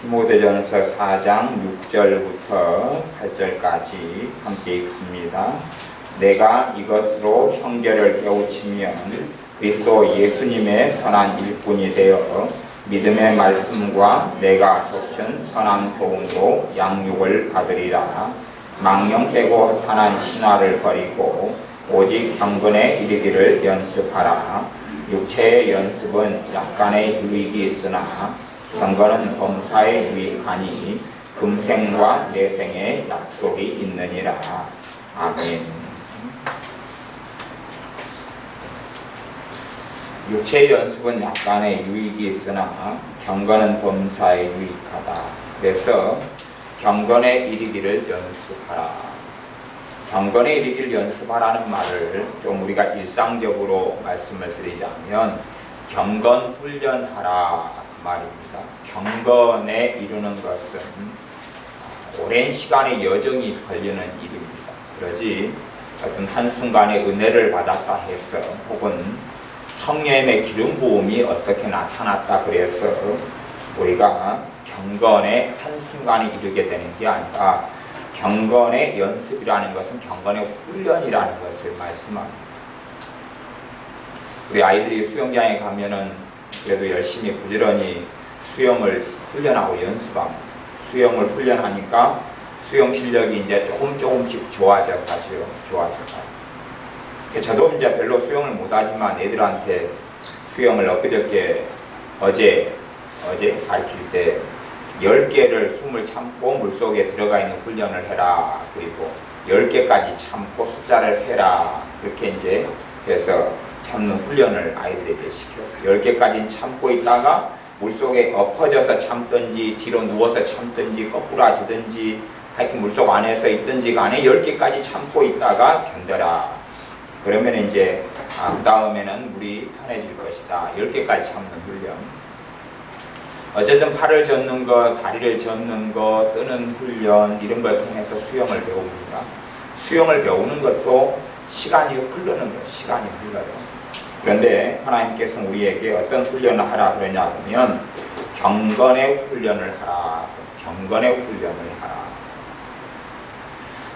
디모데전서 4장 6절부터 8절까지 함께 읽습니다. 내가 이것으로 형제를 깨우치면 그리스도 예수님의 선한 일꾼이 되어 믿음의 말씀과 내가 쫓은 선한 교훈으로 양육을 받으리라. 망령되고 허탄한 신화를 버리고 오직 경건에 이르기를 연습하라. 육체의 연습은 약간의 유익이 있으나 경건은 범사에 유익하니 금생과 내생에 약속이 있느니라. 아멘. 육체의 연습은 약간의 유익이 있으나 경건은 범사에 유익하다. 그래서 경건에 이르기를 연습하라. 경건에 이르기를 연습하라는 말을 좀 우리가 일상적으로 말씀을 드리자면 경건 훈련하라 그 말입니다. 경건에 이르는 것은 오랜 시간의 여정이 걸리는 일입니다. 그러지 어떤 한순간에 은혜를 받았다 해서 혹은 성령의 기름 부음이 어떻게 나타났다 그래서 우리가 경건에 한순간에 이르게 되는 게 아니라 경건의 연습이라는 것은 경건의 훈련이라는 것을 말씀합니다. 우리 아이들이 수영장에 가면은 그래도 열심히 부지런히 수영을 훈련하고 연습합니다. 수영을 훈련하니까 수영 실력이 이제 조금씩 좋아져 가죠. 저도 이제 별로 수영을 못하지만 애들한테 수영을 어제 가르칠 때 10개를 숨을 참고 물속에 들어가 있는 훈련을 해라. 그리고 10개까지 참고 숫자를 세라. 그렇게 이제 해서 참는 훈련을 아이들에게 시켰어요. 10개까지 참고 있다가 물속에 엎어져서 참든지 뒤로 누워서 참든지 거꾸로 하든지 하여튼 물속 안에서 있든지 간에 10개까지 참고 있다가 견뎌라. 그러면 이제 그 다음에는 물이 편해질 것이다. 10개까지 참는 훈련. 어쨌든 팔을 젓는 것, 다리를 젓는 것, 뜨는 훈련 이런 걸 통해서 수영을 배웁니다. 수영을 배우는 것도 시간이 흐르는 거예요. 시간이 흘러요. 그런데 하나님께서는 우리에게 어떤 훈련을 하라 그러냐 하면 경건의 훈련을 하라. 경건의 훈련을 하라.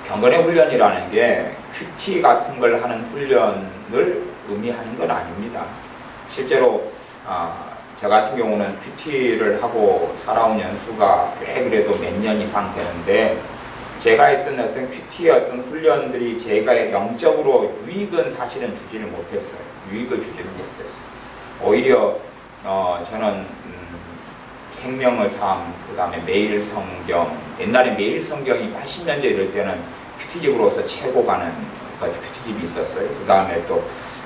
경건의 훈련이라는 게 큐티 같은 걸 하는 훈련을 의미하는 건 아닙니다. 실제로 저 같은 경우는 큐티를 하고 살아온 연수가 꽤 그래도 몇 년 이상 되는데 제가 했던 어떤 큐티의 어떤 훈련들이 제가 영적으로 유익은 사실은 주지를 못했어요. 유익을 주지를 못했어요. 오히려 저는 생명의 삶, 그 다음에 매일 성경, 옛날에 매일 성경이 80년대 이럴 때는 큐티집으로서 최고 가는 큐티집이 있었어요. 그 다음에 또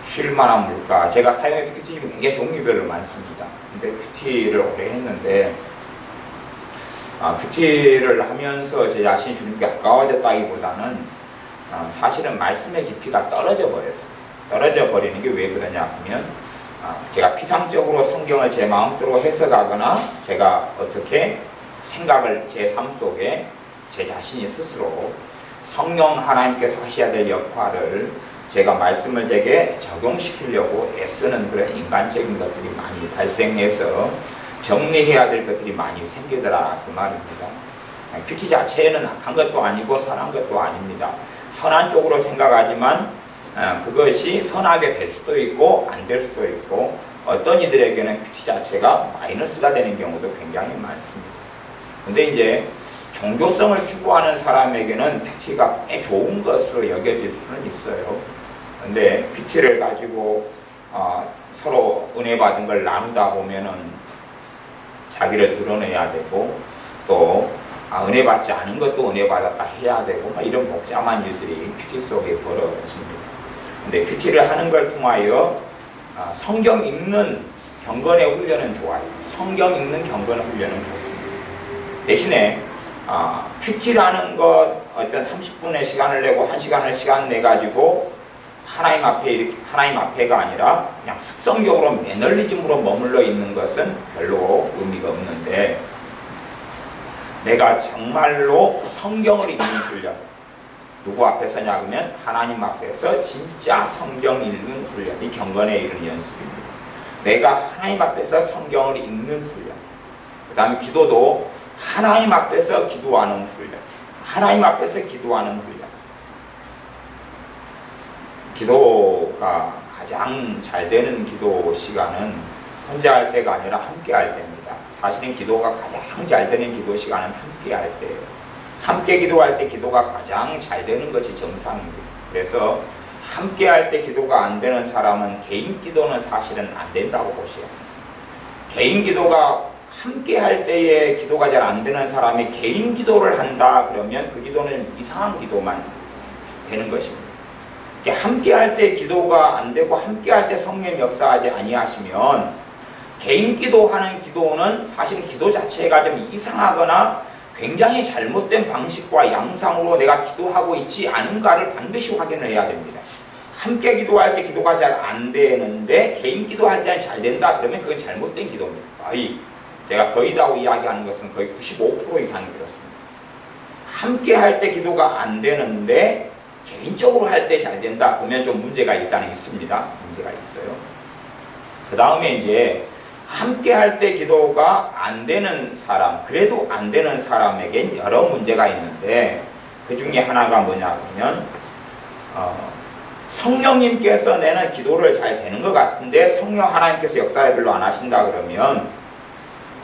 쉴만한 물가, 제가 사용했던 큐티집이 굉장히 종류별로 많습니다. 근데 큐티를 오래 했는데 큐티를 하면서 제 자신이 주님께 가까워졌다기보다는 사실은 말씀의 깊이가 떨어져 버렸어요. 떨어져 버리는 게 왜 그러냐 하면 제가 피상적으로 성경을 제 마음대로 해석하거나 제가 어떻게 생각을 제 삶 속에 제 자신이 스스로 성령 하나님께서 하셔야 될 역할을 제가 말씀을 제게 적용시키려고 애쓰는 그런 인간적인 것들이 많이 발생해서 정리해야 될 것들이 많이 생기더라 그 말입니다. 큐티 자체는 악한 것도 아니고 선한 것도 아닙니다. 선한 쪽으로 생각하지만 그것이 선하게 될 수도 있고 안 될 수도 있고 어떤 이들에게는 큐티 자체가 마이너스가 되는 경우도 굉장히 많습니다. 근데 이제 종교성을 추구하는 사람에게는 큐티가 꽤 좋은 것으로 여겨질 수는 있어요. 근데 큐티를 가지고 서로 은혜 받은 걸 나누다 보면은 자기를 드러내야 되고 또 은혜 받지 않은 것도 은혜 받았다 해야 되고 이런 복잡한 일들이 큐티 속에 벌어집니다. 근데 큐티를 하는 걸 통하여 성경 읽는 경건의 훈련은 좋아요. 성경 읽는 경건의 훈련은 좋습니다. 대신에 큐티라는 것 어떤 30분의 시간을 내고 1시간을 시간 내가지고 하나님 앞에가 아니라 그냥 습성적으로 매너리즘으로 머물러 있는 것은 별로 의미가 없는데 내가 정말로 성경을 읽는 훈련 누구 앞에 서냐 그러면 하나님 앞에서 진짜 성경 읽는 훈련이 경건에 이르는 연습입니다. 내가 하나님 앞에서 성경을 읽는 훈련. 그 다음에 기도도 하나님 앞에서 기도하는 훈련. 하나님 앞에서 기도하는 훈련. 기도가 가장 잘 되는 기도 시간은 혼자 할 때가 아니라 함께 할 때입니다. 사실은 기도가 가장 잘 되는 기도 시간은 함께 할 때예요. 함께 기도할 때 기도가 가장 잘 되는 것이 정상입니다. 그래서 함께 할 때 기도가 안 되는 사람은 개인 기도는 사실은 안 된다고 보셔야 합니다. 개인 기도가 함께 할 때에 기도가 잘 안 되는 사람이 개인 기도를 한다 그러면 그 기도는 이상한 기도만 되는 것입니다. 함께 할 때 기도가 안 되고 함께 할 때 성령 역사하지 아니하시면 개인 기도하는 기도는 사실 기도 자체가 좀 이상하거나 굉장히 잘못된 방식과 양상으로 내가 기도하고 있지 않은가를 반드시 확인을 해야 됩니다. 함께 기도할 때 기도가 잘 안 되는데 개인 기도할 때는 잘 된다 그러면 그건 잘못된 기도입니다. 제가 거의다고 이야기하는 것은 거의 95% 이상이 그렇습니다. 함께 할 때 기도가 안 되는데 개인적으로 할 때 잘 된다 그러면 좀 문제가 일단은 있습니다. 문제가 있어요. 그 다음에 이제 함께 할 때 기도가 안 되는 사람, 그래도 안 되는 사람에겐 여러 문제가 있는데 그 중에 하나가 뭐냐 그러면 성령님께서 내는 기도를 잘 되는 것 같은데 성령 하나님께서 역사를 별로 안 하신다 그러면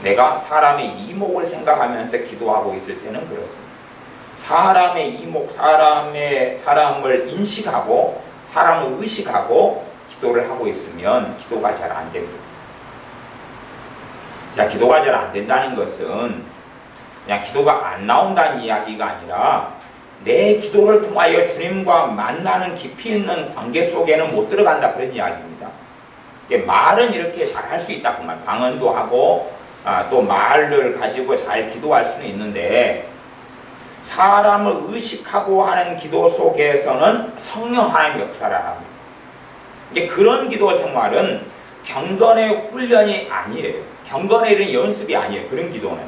내가 사람의 이목을 생각하면서 기도하고 있을 때는 그렇습니다. 사람의 이목, 사람을 인식하고 사람을 의식하고 기도를 하고 있으면 기도가 잘 안 됩니다. 자, 기도가 잘 안 된다는 것은 그냥 기도가 안 나온다는 이야기가 아니라 내 기도를 통하여 주님과 만나는 깊이 있는 관계 속에는 못 들어간다 그런 이야기입니다. 말은 이렇게 잘 할 수 있다 그 말. 방언도 하고 또 말을 가지고 잘 기도할 수는 있는데 사람을 의식하고 하는 기도 속에서는 성령 하나님 역사를 합니다. 그런 기도 생활은 경건의 훈련이 아니에요. 경건의 이런 연습이 아니에요. 그런 기도는.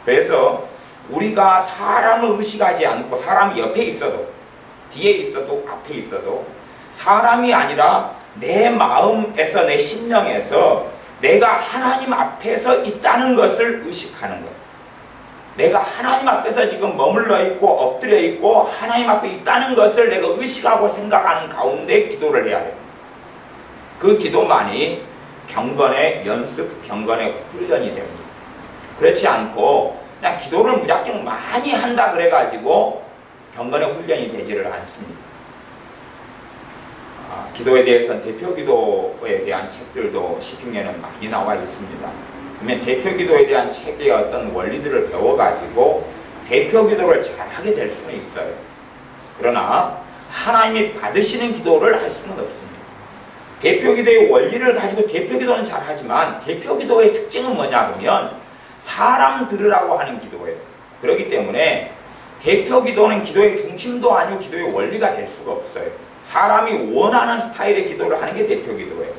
그래서 우리가 사람을 의식하지 않고 사람 옆에 있어도 뒤에 있어도 앞에 있어도 사람이 아니라 내 마음에서 내 심령에서 내가 하나님 앞에서 있다는 것을 의식하는 거예요. 내가 하나님 앞에서 지금 머물러 있고 엎드려 있고 하나님 앞에 있다는 것을 내가 의식하고 생각하는 가운데 기도를 해야 돼요. 그 기도만이 경건의 연습, 경건의 훈련이 됩니다. 그렇지 않고 그냥 기도를 무작정 많이 한다 그래가지고 경건의 훈련이 되지를 않습니다. 기도에 대해서는 대표 기도에 대한 책들도 시중에는 많이 나와 있습니다. 그러면 대표 기도에 대한 책의 어떤 원리들을 배워가지고 대표 기도를 잘하게 될 수는 있어요. 그러나 하나님이 받으시는 기도를 할 수는 없습니다. 대표 기도의 원리를 가지고 대표 기도는 잘하지만 대표 기도의 특징은 뭐냐 그러면 사람 들으라고 하는 기도예요. 그렇기 때문에 대표 기도는 기도의 중심도 아니고 기도의 원리가 될 수가 없어요. 사람이 원하는 스타일의 기도를 하는 게 대표 기도예요.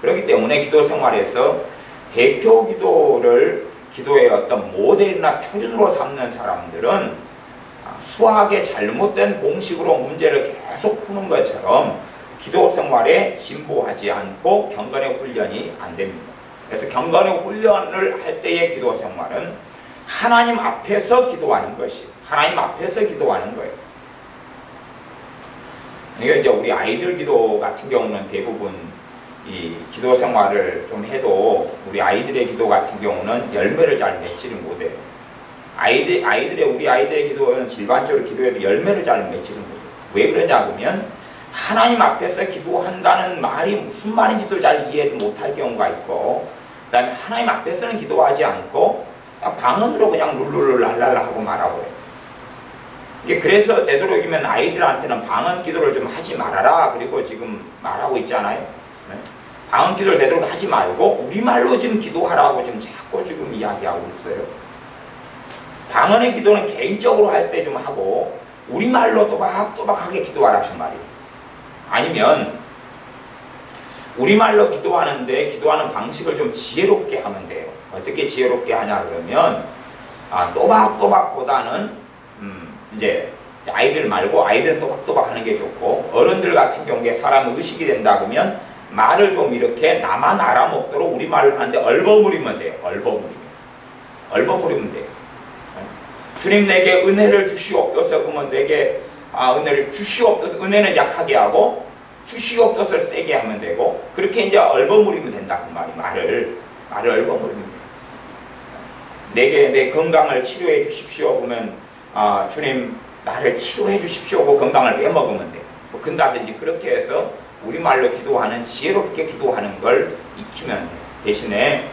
그렇기 때문에 기도 생활에서 대표 기도를 기도의 어떤 모델이나 표준으로 삼는 사람들은 수학의 잘못된 공식으로 문제를 계속 푸는 것처럼 기도 생활에 진보하지 않고 경건의 훈련이 안 됩니다. 그래서 경건의 훈련을 할 때의 기도 생활은 하나님 앞에서 기도하는 것이 하나님 앞에서 기도하는 거예요. 이게 이제 우리 아이들 기도 같은 경우는 대부분 이 기도 생활을 좀 해도 우리 아이들의 기도 같은 경우는 열매를 잘 맺지를 못해요. 우리 아이들의 기도는 일반적으로 기도해도 열매를 잘 맺지를 못해요. 왜 그러냐 그러면 하나님 앞에서 기도한다는 말이 무슨 말인지도 잘 이해를 못할 경우가 있고 그 다음에 하나님 앞에서는 기도하지 않고 방언으로 그냥 룰루랄랄라 하고 말하고 해요. 그래서 되도록이면 아이들한테는 방언 기도를 좀 하지 말아라 그리고 지금 말하고 있잖아요. 네? 방언 기도를 되도록 하지 말고 우리말로 지금 기도하라고 지금 자꾸 지금 이야기하고 있어요. 방언의 기도는 개인적으로 할 때 좀 하고 우리말로 또박또박하게 기도하라 그 말이에요. 아니면 우리말로 기도하는데 기도하는 방식을 좀 지혜롭게 하면 돼요. 어떻게 지혜롭게 하냐 그러면 또박또박보다는 이제 아이들 말고 아이들은 또박또박 하는 게 좋고 어른들 같은 경우에 사람 의식이 된다 그러면 말을 좀 이렇게 나만 알아먹도록 우리말을 하는데 얼버무리면 돼요. 얼버무리면 돼요. 주님 내게 은혜를 주시옵소서. 그러면 내게 은혜를 주시옵소서. 은혜는 약하게 하고 주시옵소서를 세게 하면 되고, 그렇게 이제 얼버무리면 된다 그 말이. 말을 얼버무리면 돼. 내게 내 건강을 치료해 주십시오. 그러면 주님 나를 치료해 주십시오. 그 건강을 빼먹으면 돼. 뭐 근다든지 그렇게 해서 우리말로 기도하는, 지혜롭게 기도하는 걸 익히면 돼. 대신에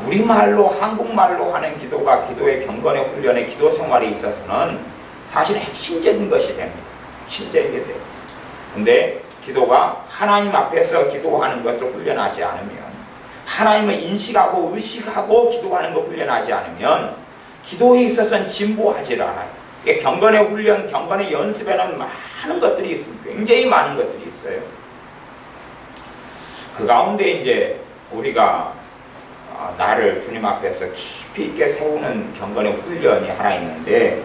우리말로, 한국말로 하는 기도가 기도의 경건의 훈련의 기도 생활에 있어서는 사실 핵심적인 것이 됩니다. 핵심적인 게 돼요. 근데 기도가 하나님 앞에서 기도하는 것을 훈련하지 않으면, 하나님을 인식하고 의식하고 기도하는 걸 훈련하지 않으면 기도에 있어서는 진보하지 않아요. 경건의 훈련, 경건의 연습에는 많은 것들이 있습니다. 굉장히 많은 것들이 있어요. 그 가운데 이제 우리가 나를 주님 앞에서 깊이 있게 세우는 경건의 훈련이 하나 있는데,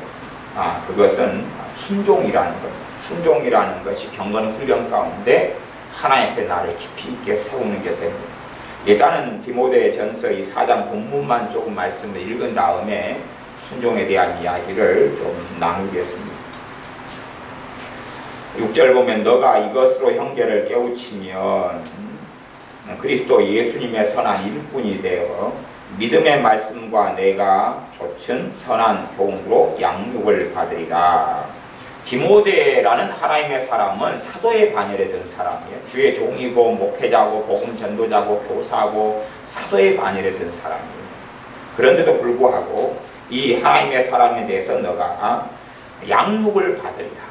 그것은 순종이라는 겁니다. 순종이라는 것이 경건 훈련 가운데 하나님 앞에 나를 깊이 있게 세우는 게 됩니다. 일단은 디모데전서 이 4장 본문만 조금 말씀을 읽은 다음에 순종에 대한 이야기를 좀 나누겠습니다. 6절 보면 너가 이것으로 형제를 깨우치면 그리스도 예수님의 선한 일꾼이 되어 믿음의 말씀과 내가 좇은 선한 교훈으로 양육을 받으리라. 디모데라는 하나님의 사람은 사도의 반열에 든 사람이에요. 주의 종이고 목회자고 복음 전도자고 교사고 사도의 반열에 든 사람이에요. 그런데도 불구하고 이 하나님의 사람에 대해서 너가 양육을 받으리라.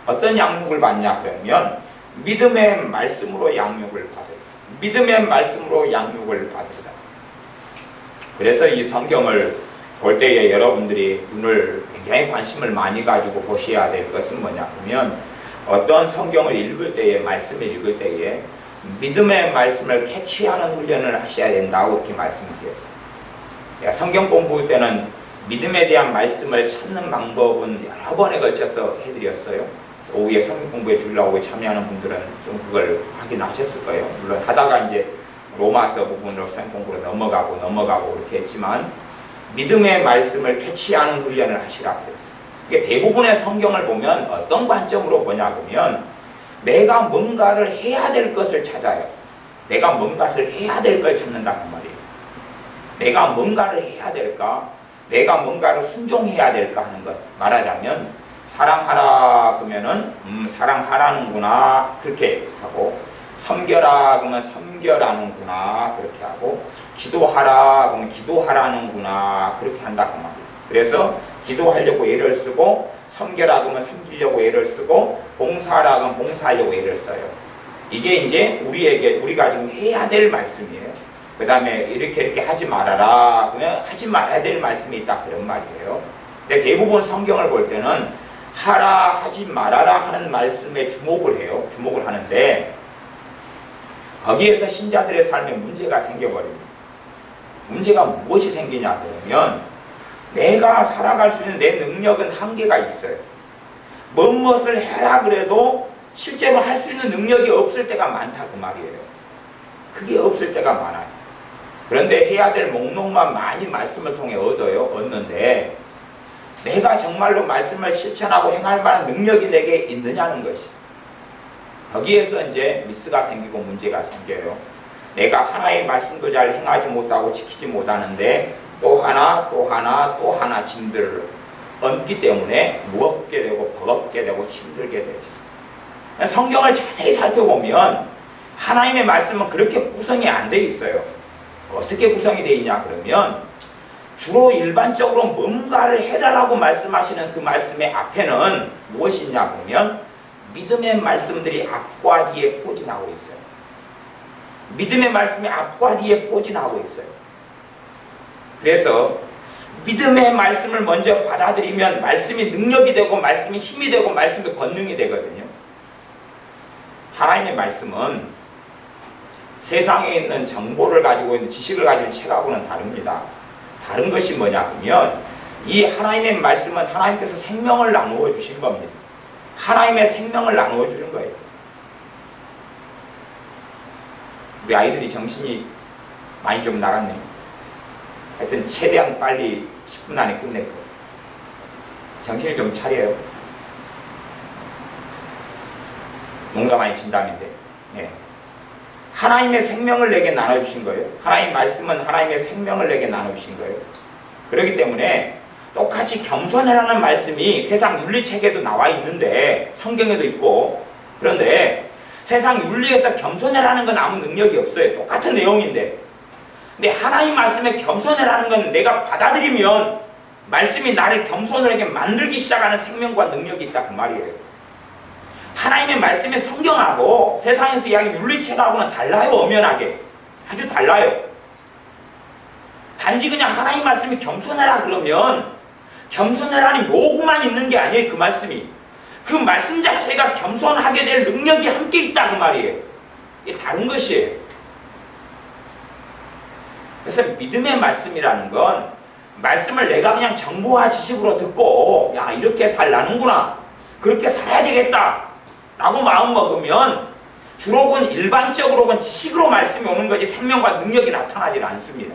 어떤 양육을 받냐 그러면 믿음의 말씀으로 양육을 받으리라. 믿음의 말씀으로 양육을 받으리라. 그래서 이 성경을 볼 때에 여러분들이 눈을 굉장히 관심을 많이 가지고 보셔야 될 것은 뭐냐 하면, 어떤 성경을 읽을 때에, 말씀을 읽을 때에 믿음의 말씀을 캐치하는 훈련을 하셔야 된다고 이렇게 말씀드렸어요. 성경 공부할 때는 믿음에 대한 말씀을 찾는 방법은 여러 번에 걸쳐서 해드렸어요. 오후에 성경 공부에 주려고 참여하는 분들은 좀 그걸 확인하셨을 거예요. 물론 하다가 이제 로마서 부분으로 성경 공부로 넘어가고 이렇게 했지만, 믿음의 말씀을 캐치하는 훈련을 하시라고 했어요. 이게 대부분의 성경을 보면 어떤 관점으로 보냐 그러면 내가 뭔가를 해야 될 것을 찾아요. 내가 뭔가를 해야 될 걸 찾는다 그 말이에요. 내가 뭔가를 해야 될까? 내가 뭔가를 순종해야 될까 하는 것. 말하자면 사랑하라 그러면은 사랑하라는구나 그렇게 하고, 섬겨라 그러면 섬겨라는구나 그렇게 하고, 기도하라 그러면 기도하라는구나 그렇게 한다 그 말이에요. 그래서 기도하려고 애를 쓰고, 섬겨라 그러면 섬기려고 애를 쓰고, 봉사하라 그러면 봉사하려고 애를 써요. 이게 이제 우리가 지금 해야 될 말씀이에요. 그 다음에 이렇게 하지 말아라 그러면 하지 말아야 될 말씀이 있다 그런 말이에요. 근데 대부분 성경을 볼 때는 하라 하지 말아라 하는 말씀에 주목을 해요. 주목을 하는데 거기에서 신자들의 삶에 문제가 생겨버립니다. 문제가 무엇이 생기냐 그러면 내가 살아갈 수 있는 내 능력은 한계가 있어요. 무엇을 해라 그래도 실제로 할 수 있는 능력이 없을 때가 많다 그 말이에요. 그게 없을 때가 많아요. 그런데 해야 될 목록만 많이 말씀을 통해 얻는데 내가 정말로 말씀을 실천하고 행할 만한 능력이 내게 있느냐는 것이, 거기에서 이제 미스가 생기고 문제가 생겨요. 내가 하나의 말씀도 잘 행하지 못하고 지키지 못하는데 또 하나 짐들을 얹기 때문에 무겁게 되고 버겁게 되고 힘들게 되죠. 성경을 자세히 살펴보면 하나님의 말씀은 그렇게 구성이 안 돼 있어요. 어떻게 구성이 돼 있냐 그러면 주로 일반적으로 뭔가를 해라라고 말씀하시는 그 말씀의 앞에는 무엇이 있냐 그러면 믿음의 말씀들이 앞과 뒤에 포진하고 있어요. 믿음의 말씀이 앞과 뒤에 포진하고 있어요. 그래서 믿음의 말씀을 먼저 받아들이면 말씀이 능력이 되고 말씀이 힘이 되고 말씀이 권능이 되거든요. 하나님의 말씀은 세상에 있는 정보를 가지고 있는 지식을 가지고 있는 책하고는 다릅니다. 다른 것이 뭐냐 하면 이 하나님의 말씀은 하나님께서 생명을 나누어 주신 겁니다. 하나님의 생명을 나누어 주는 거예요. 우리 아이들이 정신이 많이 좀 나갔네요. 하여튼 최대한 빨리 10분 안에 끝낼 거예요. 정신을 좀 차려요. 농담 아닌 진담인데. 예. 하나님의 생명을 내게 나눠주신 거예요. 하나님 말씀은 하나님의 생명을 내게 나눠주신 거예요. 그렇기 때문에 똑같이 겸손해라는 말씀이 세상 윤리책에도 나와 있는데, 성경에도 있고, 그런데 세상 윤리에서 겸손해라는 건 아무 능력이 없어요. 똑같은 내용인데. 근데 하나님 말씀에 겸손해라는 건 내가 받아들이면 말씀이 나를 겸손하게 만들기 시작하는 생명과 능력이 있다, 그 말이에요. 하나님의 말씀의 성경하고 세상에서 이야기하는 윤리책하고는 달라요. 엄연하게 아주 달라요. 단지 그냥 하나님 말씀이 겸손해라 그러면 겸손해라는 요구만 있는 게 아니에요. 그 말씀이, 그 말씀 자체가 겸손하게 될 능력이 함께 있다, 그 말이에요. 이게 다른 것이에요. 그래서 믿음의 말씀이라는 건 말씀을 내가 그냥 정보와 지식으로 듣고, 야, 이렇게 살라는구나, 그렇게 살아야 되겠다 라고 마음먹으면 주로는 일반적으로는 지식으로 말씀이 오는 거지 생명과 능력이 나타나지 않습니다.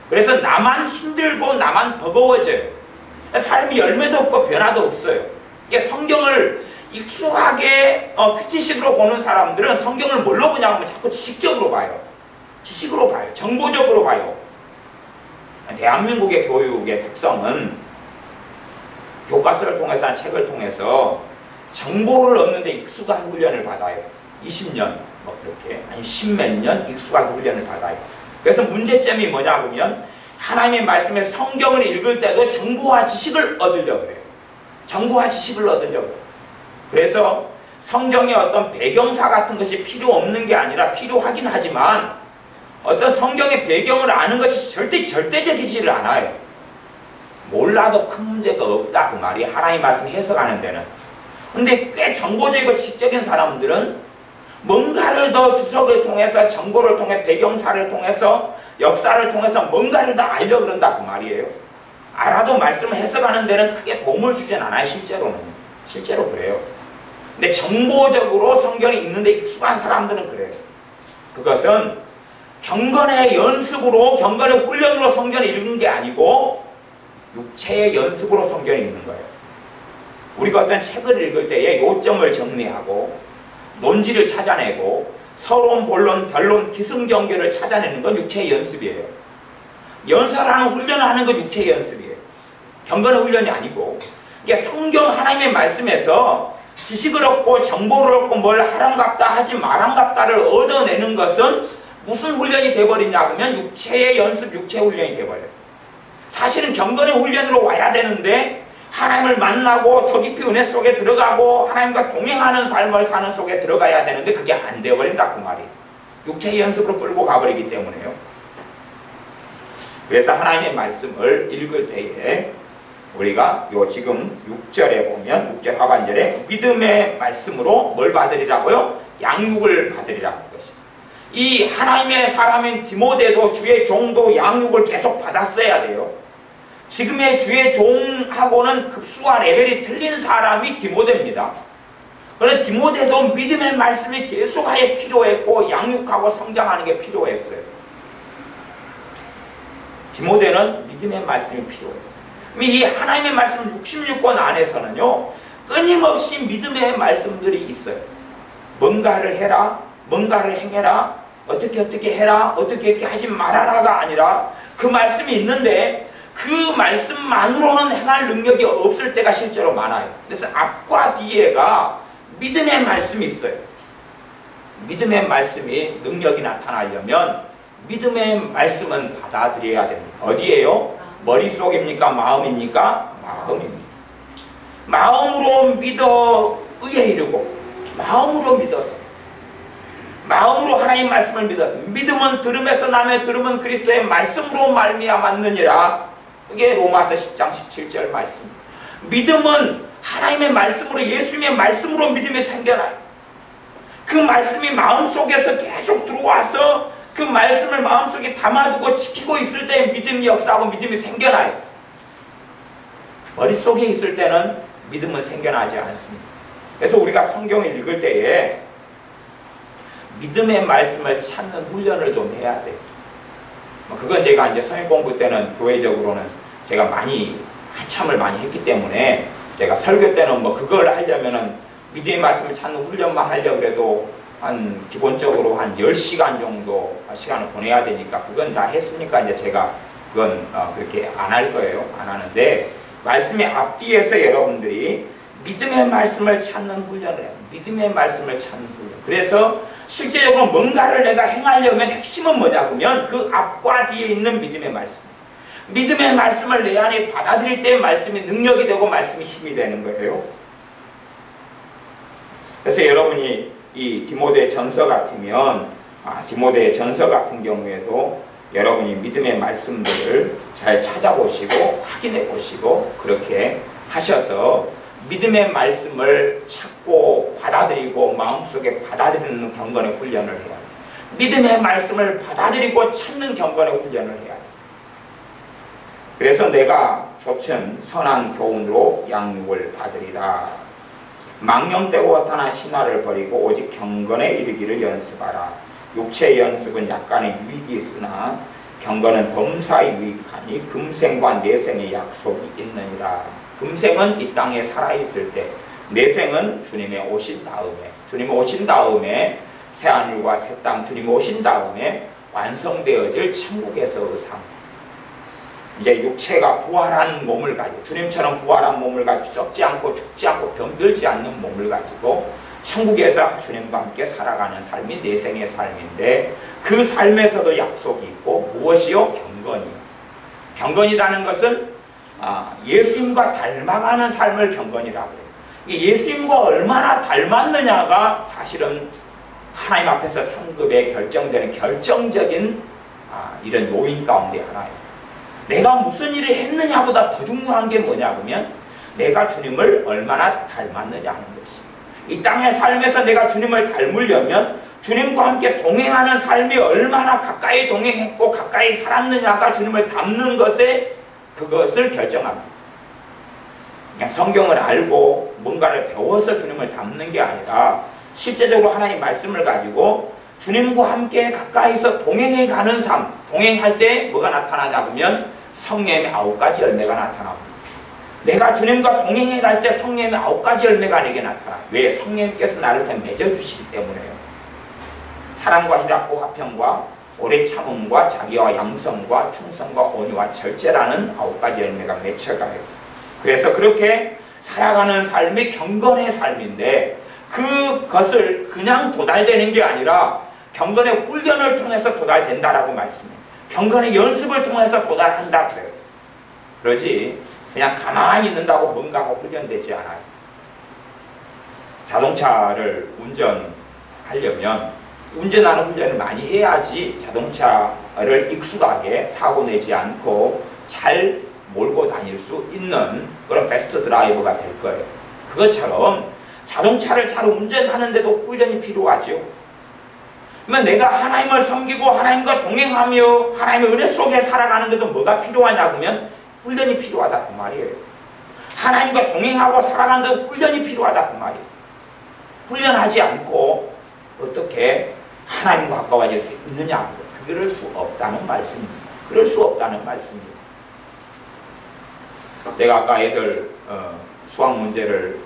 그래서 나만 힘들고 나만 버거워져요. 삶이 열매도 없고 변화도 없어요. 이게 성경을 익숙하게 큐티식으로 보는 사람들은 성경을 뭘로 보냐 하면 자꾸 지식적으로 봐요. 지식으로 봐요. 정보적으로 봐요. 대한민국의 교육의 특성은 교과서를 통해서, 책을 통해서 정보를 얻는 데 익숙한 훈련을 받아요. 20년 뭐 그렇게, 아니 10몇 년 익숙한 훈련을 받아요. 그래서 문제점이 뭐냐 하면 하나님의 말씀에 성경을 읽을 때도 정보와 지식을 얻으려고 해요. 정보와 지식을 얻으려고 해요. 그래서 성경의 어떤 배경사 같은 것이 필요 없는 게 아니라 필요하긴 하지만 어떤 성경의 배경을 아는 것이 절대적이지를 않아요. 몰라도 큰 문제가 없다, 그 말이 하나님 말씀 해석하는 데는. 근데 꽤 정보적이고 지식적인 사람들은 뭔가를 더 주석을 통해서, 정보를 통해, 배경사를 통해서, 역사를 통해서 뭔가를 더 알려고 그런다, 그 말이에요. 알아도 말씀을 해석하는 데는 크게 도움을 주진 않아요. 실제로는. 실제로 그래요. 근데 정보적으로 성경이 읽는데 익숙한 사람들은 그래요. 그것은 경건의 연습으로, 경건의 훈련으로 성경을 읽는 게 아니고 육체의 연습으로 성경을 읽는 거예요. 우리가 어떤 책을 읽을 때에 요점을 정리하고 논지를 찾아내고 서론, 본론, 변론, 기승전결을 찾아내는 건 육체의 연습이에요. 연설하는, 훈련을 하는 건 육체의 연습이에요. 경건의 훈련이 아니고. 이게 성경 하나님의 말씀에서 지식을 얻고 정보를 얻고 뭘 하란갑다 하지 말란갑다를 얻어내는 것은 무슨 훈련이 돼버리냐 하면 육체의 연습, 육체의 훈련이 돼버려요. 사실은 경건의 훈련으로 와야 되는데 하나님을 만나고 더 깊이 은혜 속에 들어가고 하나님과 동행하는 삶을 사는 속에 들어가야 되는데 그게 안 되어버린다, 그 말이에요. 육체의 연습으로 끌고 가버리기 때문에요. 그래서 하나님의 말씀을 읽을 때에 우리가 요 지금 6절에 보면 6절 하반절에 믿음의 말씀으로 뭘 받으리라고요? 양육을 받으리라고 하는 것이. 이 하나님의 사람인 디모데도 주의 종도 양육을 계속 받았어야 돼요. 지금의 주의 종하고는 급수와 레벨이 틀린 사람이 디모데입니다. 그런데 디모데도 믿음의 말씀이 계속하게 필요했고 양육하고 성장하는 게 필요했어요. 디모데는 믿음의 말씀이 필요했어요. 이 하나님의 말씀 66권 안에서는요, 끊임없이 믿음의 말씀들이 있어요. 뭔가를 해라, 뭔가를 행해라, 어떻게 해라, 어떻게 하지 말아라가 아니라 그 말씀이 있는데 그 말씀만으로는 행할 능력이 없을 때가 실제로 많아요. 그래서 앞과 뒤에가 믿음의 말씀이 있어요. 믿음의 말씀이 능력이 나타나려면 믿음의 말씀은 받아들여야 됩니다. 어디에요? 머릿속입니까? 마음입니까? 마음입니다. 마음으로 믿어 의에 이르고 마음으로 믿어서 마음으로 하나님 말씀을 믿어서 믿음은 들음에서 나며 들음은 그리스도의 말씀으로 말미암았느니라. 그게 로마서 10장 17절 말씀. 믿음은 하나님의 말씀으로, 예수님의 말씀으로 믿음이 생겨나요. 그 말씀이 마음속에서 계속 들어와서 그 말씀을 마음속에 담아두고 지키고 있을 때 믿음이 역사하고 믿음이 생겨나요. 머릿속에 있을 때는 믿음은 생겨나지 않습니다. 그래서 우리가 성경을 읽을 때에 믿음의 말씀을 찾는 훈련을 좀 해야 돼요. 그건 제가 이제 성경 공부 때는 교회적으로는 제가 많이 한참을 많이 했기 때문에 제가 설교 때는 뭐 그걸 하려면은 믿음의 말씀을 찾는 훈련만 하려고 그래도 한 기본적으로 한 10시간 정도 시간을 보내야 되니까 그건 다 했으니까 이제 제가 그건 그렇게 안 할 거예요. 안 하는데 말씀의 앞뒤에서 여러분들이 믿음의 말씀을 찾는 훈련을 해요. 믿음의 말씀을 찾는 훈련. 그래서 실제적으로 뭔가를 내가 행하려면 핵심은 뭐냐면 그 앞과 뒤에 있는 믿음의 말씀. 믿음의 말씀을 내 안에 받아들일 때 말씀이 능력이 되고 말씀이 힘이 되는 거예요. 그래서 여러분이 이 디모데 전서 같으면 디모데 전서 같은 경우에도 여러분이 믿음의 말씀들을 잘 찾아보시고 확인해 보시고 그렇게 하셔서 믿음의 말씀을 찾고 받아들이고 마음속에 받아들이는 경건의 훈련을 해야 돼요. 믿음의 말씀을 받아들이고 찾는 경건의 훈련을 해야 돼요. 그래서 내가 조천 선한 교훈으로 양육을 받으리라. 망령되고 허탄한 신화를 버리고 오직 경건에 이르기를 연습하라. 육체의 연습은 약간의 유익이 있으나 경건은 범사에 유익하니 금생과 내생의 약속이 있느니라. 금생은 이 땅에 살아있을 때, 내생은 주님의 오신 다음에 새하늘과 새 땅 주님이 오신 다음에 완성되어질 천국에서의 삶. 이제 육체가 부활한 몸을 가지고 주님처럼 부활한 몸을 가지고 썩지 않고 죽지 않고 병들지 않는 몸을 가지고 천국에서 주님과 함께 살아가는 삶이 내생의 삶인데 그 삶에서도 약속이 있고 무엇이요? 경건이요. 경건이라는 것은 예수님과 닮아가는 삶을 경건이라고 해요. 예수님과 얼마나 닮았느냐가 사실은 하나님 앞에서 상급에 결정되는 결정적인 이런 요인 가운데 하나예요. 내가 무슨 일을 했느냐보다 더 중요한 게 뭐냐면 내가 주님을 얼마나 닮았느냐 하는 것이. 이 땅의 삶에서 내가 주님을 닮으려면 주님과 함께 동행하는 삶이 얼마나 가까이 동행했고 가까이 살았느냐가 주님을 닮는 것에 그것을 결정합니다. 그냥 성경을 알고 뭔가를 배워서 주님을 닮는 게 아니라 실제적으로 하나님 말씀을 가지고 주님과 함께 가까이서 동행해 가는 삶, 동행할 때 뭐가 나타나냐 그러면 성령의 9가지 열매가 나타납니다. 내가 주님과 동행해 갈 때 성령의 9가지 열매가 내게 나타나요. 왜? 성령님께서 나를 이렇게 맺어주시기 때문에요. 사랑과 희락과 화평과 오래 참음과 자비와 양성과 충성과 온유와 절제라는 9가지 열매가 맺혀가요. 그래서 그렇게 살아가는 삶이 경건의 삶인데 그것을 그냥 도달되는 게 아니라 경건의 훈련을 통해서 도달된다라고 말씀해요. 경건의 연습을 통해서 도달한다 그래요. 그러지 그냥 가만히 있는다고 뭔가가 훈련되지 않아요. 자동차를 운전하려면 운전하는 훈련을 많이 해야지 자동차를 익숙하게 사고 내지 않고 잘 몰고 다닐 수 있는 그런 베스트 드라이버가 될 거예요. 그것처럼 자동차를 잘 운전하는데도 훈련이 필요하죠. 그러면 내가 하나님을 섬기고 하나님과 동행하며 하나님의 은혜 속에 살아가는데도 뭐가 필요하냐 그러면 훈련이 필요하다 그 말이에요. 하나님과 동행하고 살아가는데도 훈련이 필요하다 그 말이에요. 훈련하지 않고 어떻게 하나님과 가까워질 수 있느냐? 그럴 수 없다는 말씀입니다. 그럴 수 없다는 말씀입니다. 제가 아까 애들 수학 문제를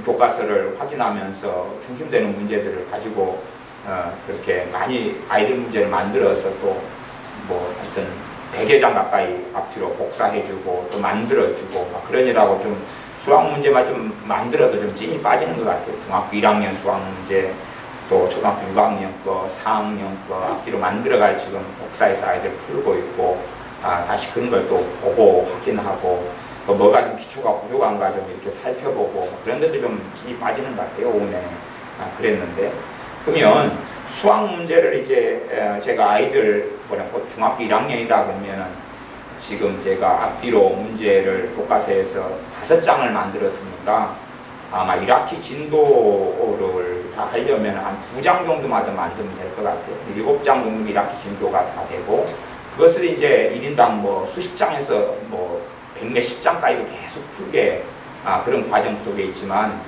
교과서를 확인하면서 중심되는 문제들을 가지고 그렇게 많이 아이들 문제를 만들어서 또 뭐 하여튼 100여 장 가까이 앞뒤로 복사해주고 또 만들어주고 막 그러느라고 좀 수학 문제만 좀 만들어도 좀 찐이 빠지는 것 같아요. 중학교 1학년 수학 문제 또 초등학교 6학년 거, 4학년 거 앞뒤로 만들어갈 지금 복사해서 아이들 풀고 있고 다시 그런 걸 또 보고 확인하고 또 뭐가 좀 기초가 부족한가 좀 이렇게 살펴보고 그런데도 좀 찐이 빠지는 것 같아요. 오늘 그랬는데 그러면 수학 문제를 이제 제가 아이들 곧 중학교 1학년이다 그러면은 지금 제가 앞뒤로 문제를 교과서에서 5장을 만들었으니까 아마 1학기 진도를 다 하려면 한 2장 정도만 더 만들면 될 것 같아요. 7장 정도 1학기 진도가 다 되고 그것을 이제 1인당 뭐 수십 장에서 뭐 100몇십 장까지도 계속 풀게 그런 과정 속에 있지만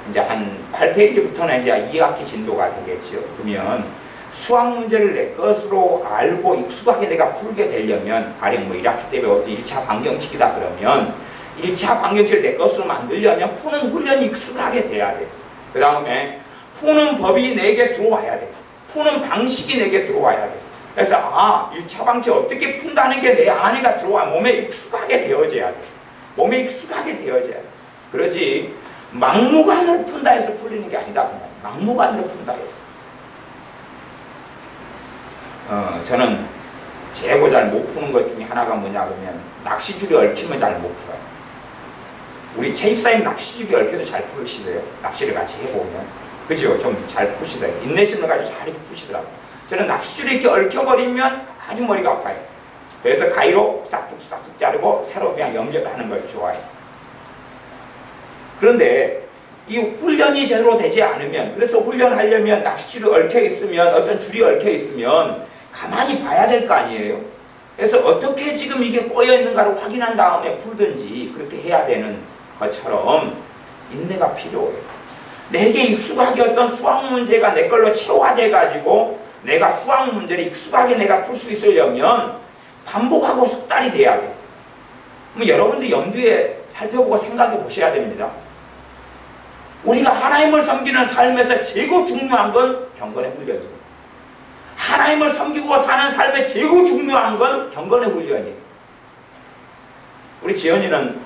이제 한 8페이지부터는 이제 2학기 진도가 되겠죠. 그러면 수학 문제를 내 것으로 알고 익숙하게 내가 풀게 되려면 가령 뭐 1학기 때문에 어디 1차 방정식이다 그러면 1차 방역체를 내 것으로 만들려면 푸는 훈련이 익숙하게 돼야 돼. 그 다음에 푸는 법이 내게 들어와야 돼. 푸는 방식이 내게 들어와야 돼. 그래서 1차 방치 어떻게 푼다는 게 내 안에가 들어와 몸에 익숙하게 되어져야 돼. 몸에 익숙하게 되어져야 돼. 그러지 막무가내로 푼다 해서 풀리는 게 아니다. 막무가내로 푼다 해서. 저는 제고 잘 못 푸는 것 중에 하나가 뭐냐 그러면 낚시줄이 얽히면 잘 못 풀어요. 우리 최입사님 낚시줄이 얽혀도 잘 푸시더래요. 낚시를 같이 해보면. 그죠? 좀 잘 푸시더라고요. 인내심을 가지고 잘 푸시더라고요. 저는 낚시줄이 이렇게 얽혀버리면 아주 머리가 아파요. 그래서 가위로 싹둑 자르고 새로 그냥 연결하는 걸 좋아해요. 그런데 이 훈련이 제대로 되지 않으면, 그래서 훈련하려면 낚시줄이 얽혀 있으면, 어떤 줄이 얽혀 있으면 가만히 봐야 될 거 아니에요. 그래서 어떻게 지금 이게 꼬여 있는가를 확인한 다음에 풀든지 그렇게 해야 되는 것처럼 인내가 필요해요. 내게 익숙하게 어떤 수학 문제가 내 걸로 체화돼 가지고 내가 수학 문제를 익숙하게 내가 풀 수 있으려면 반복하고 숙달이 돼야 돼. 그럼 여러분들 염두에 살펴보고 생각해 보셔야 됩니다. 우리가 하나님을 섬기는 삶에서 제일 중요한 건 경건의 훈련이에요. 하나님을 섬기고 사는 삶에 제일 중요한 건 경건의 훈련이에요. 우리 지연이는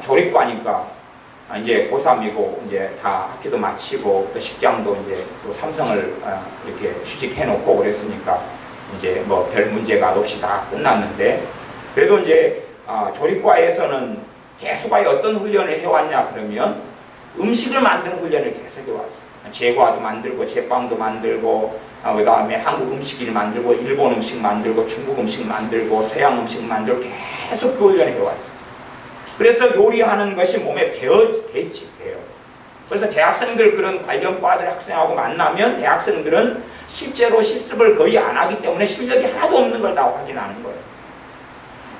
조립과니까 이제 고3이고 이제 다 학기도 마치고 또 직장도 이제 또 삼성을 이렇게 취직해 놓고 그랬으니까 이제 뭐 별 문제가 없이 다 끝났는데, 그래도 이제 조립과에서는 계속하여 어떤 훈련을 해왔냐 그러면 음식을 만드는 훈련을 계속 해왔어요. 제과도 만들고 제빵도 만들고 그 다음에 한국 음식을 만들고 일본 음식 만들고 중국 음식 만들고 서양 음식 만들고 계속 그 훈련을 해왔어요. 그래서 요리하는 것이 몸에 배어있지. 그래서 대학생들 그런 관련 과들 학생하고 만나면 대학생들은 실제로 실습을 거의 안 하기 때문에 실력이 하나도 없는 걸 다 확인하는 거예요.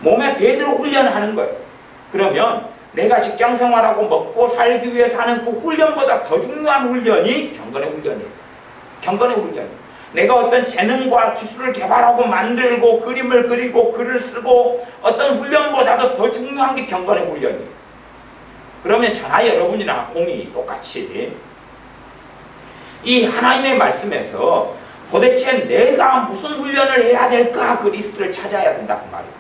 몸에 배대로 훈련하는 거예요. 그러면 내가 직장생활하고 먹고 살기 위해서 하는 그 훈련보다 더 중요한 훈련이 경건의 훈련이에요. 경건의 훈련. 내가 어떤 재능과 기술을 개발하고 만들고 그림을 그리고 글을 쓰고 어떤 훈련보다도 더 중요한 게 경건의 훈련이에요. 그러면 저나 여러분이나 공이 똑같이 이 하나님의 말씀에서 도대체 내가 무슨 훈련을 해야 될까 그 리스트를 찾아야 된다 그 말이에요.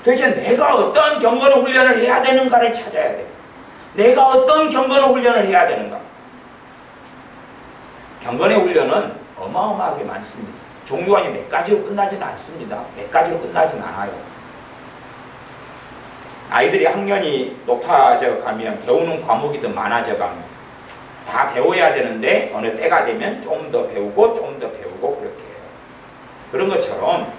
도대체 내가 어떤 경건의 훈련을 해야 되는가를 찾아야 돼요. 내가 어떤 경건의 훈련을 해야 되는가. 경건의 훈련은 어마어마하게 많습니다. 종류가 몇 가지로 끝나지는 않습니다. 몇 가지로 끝나지는 않아요. 아이들이 학년이 높아져 가면 배우는 과목이 더 많아져 가면 다 배워야 되는데 어느 때가 되면 좀 더 배우고 좀 더 배우고 그렇게 해요. 그런 것처럼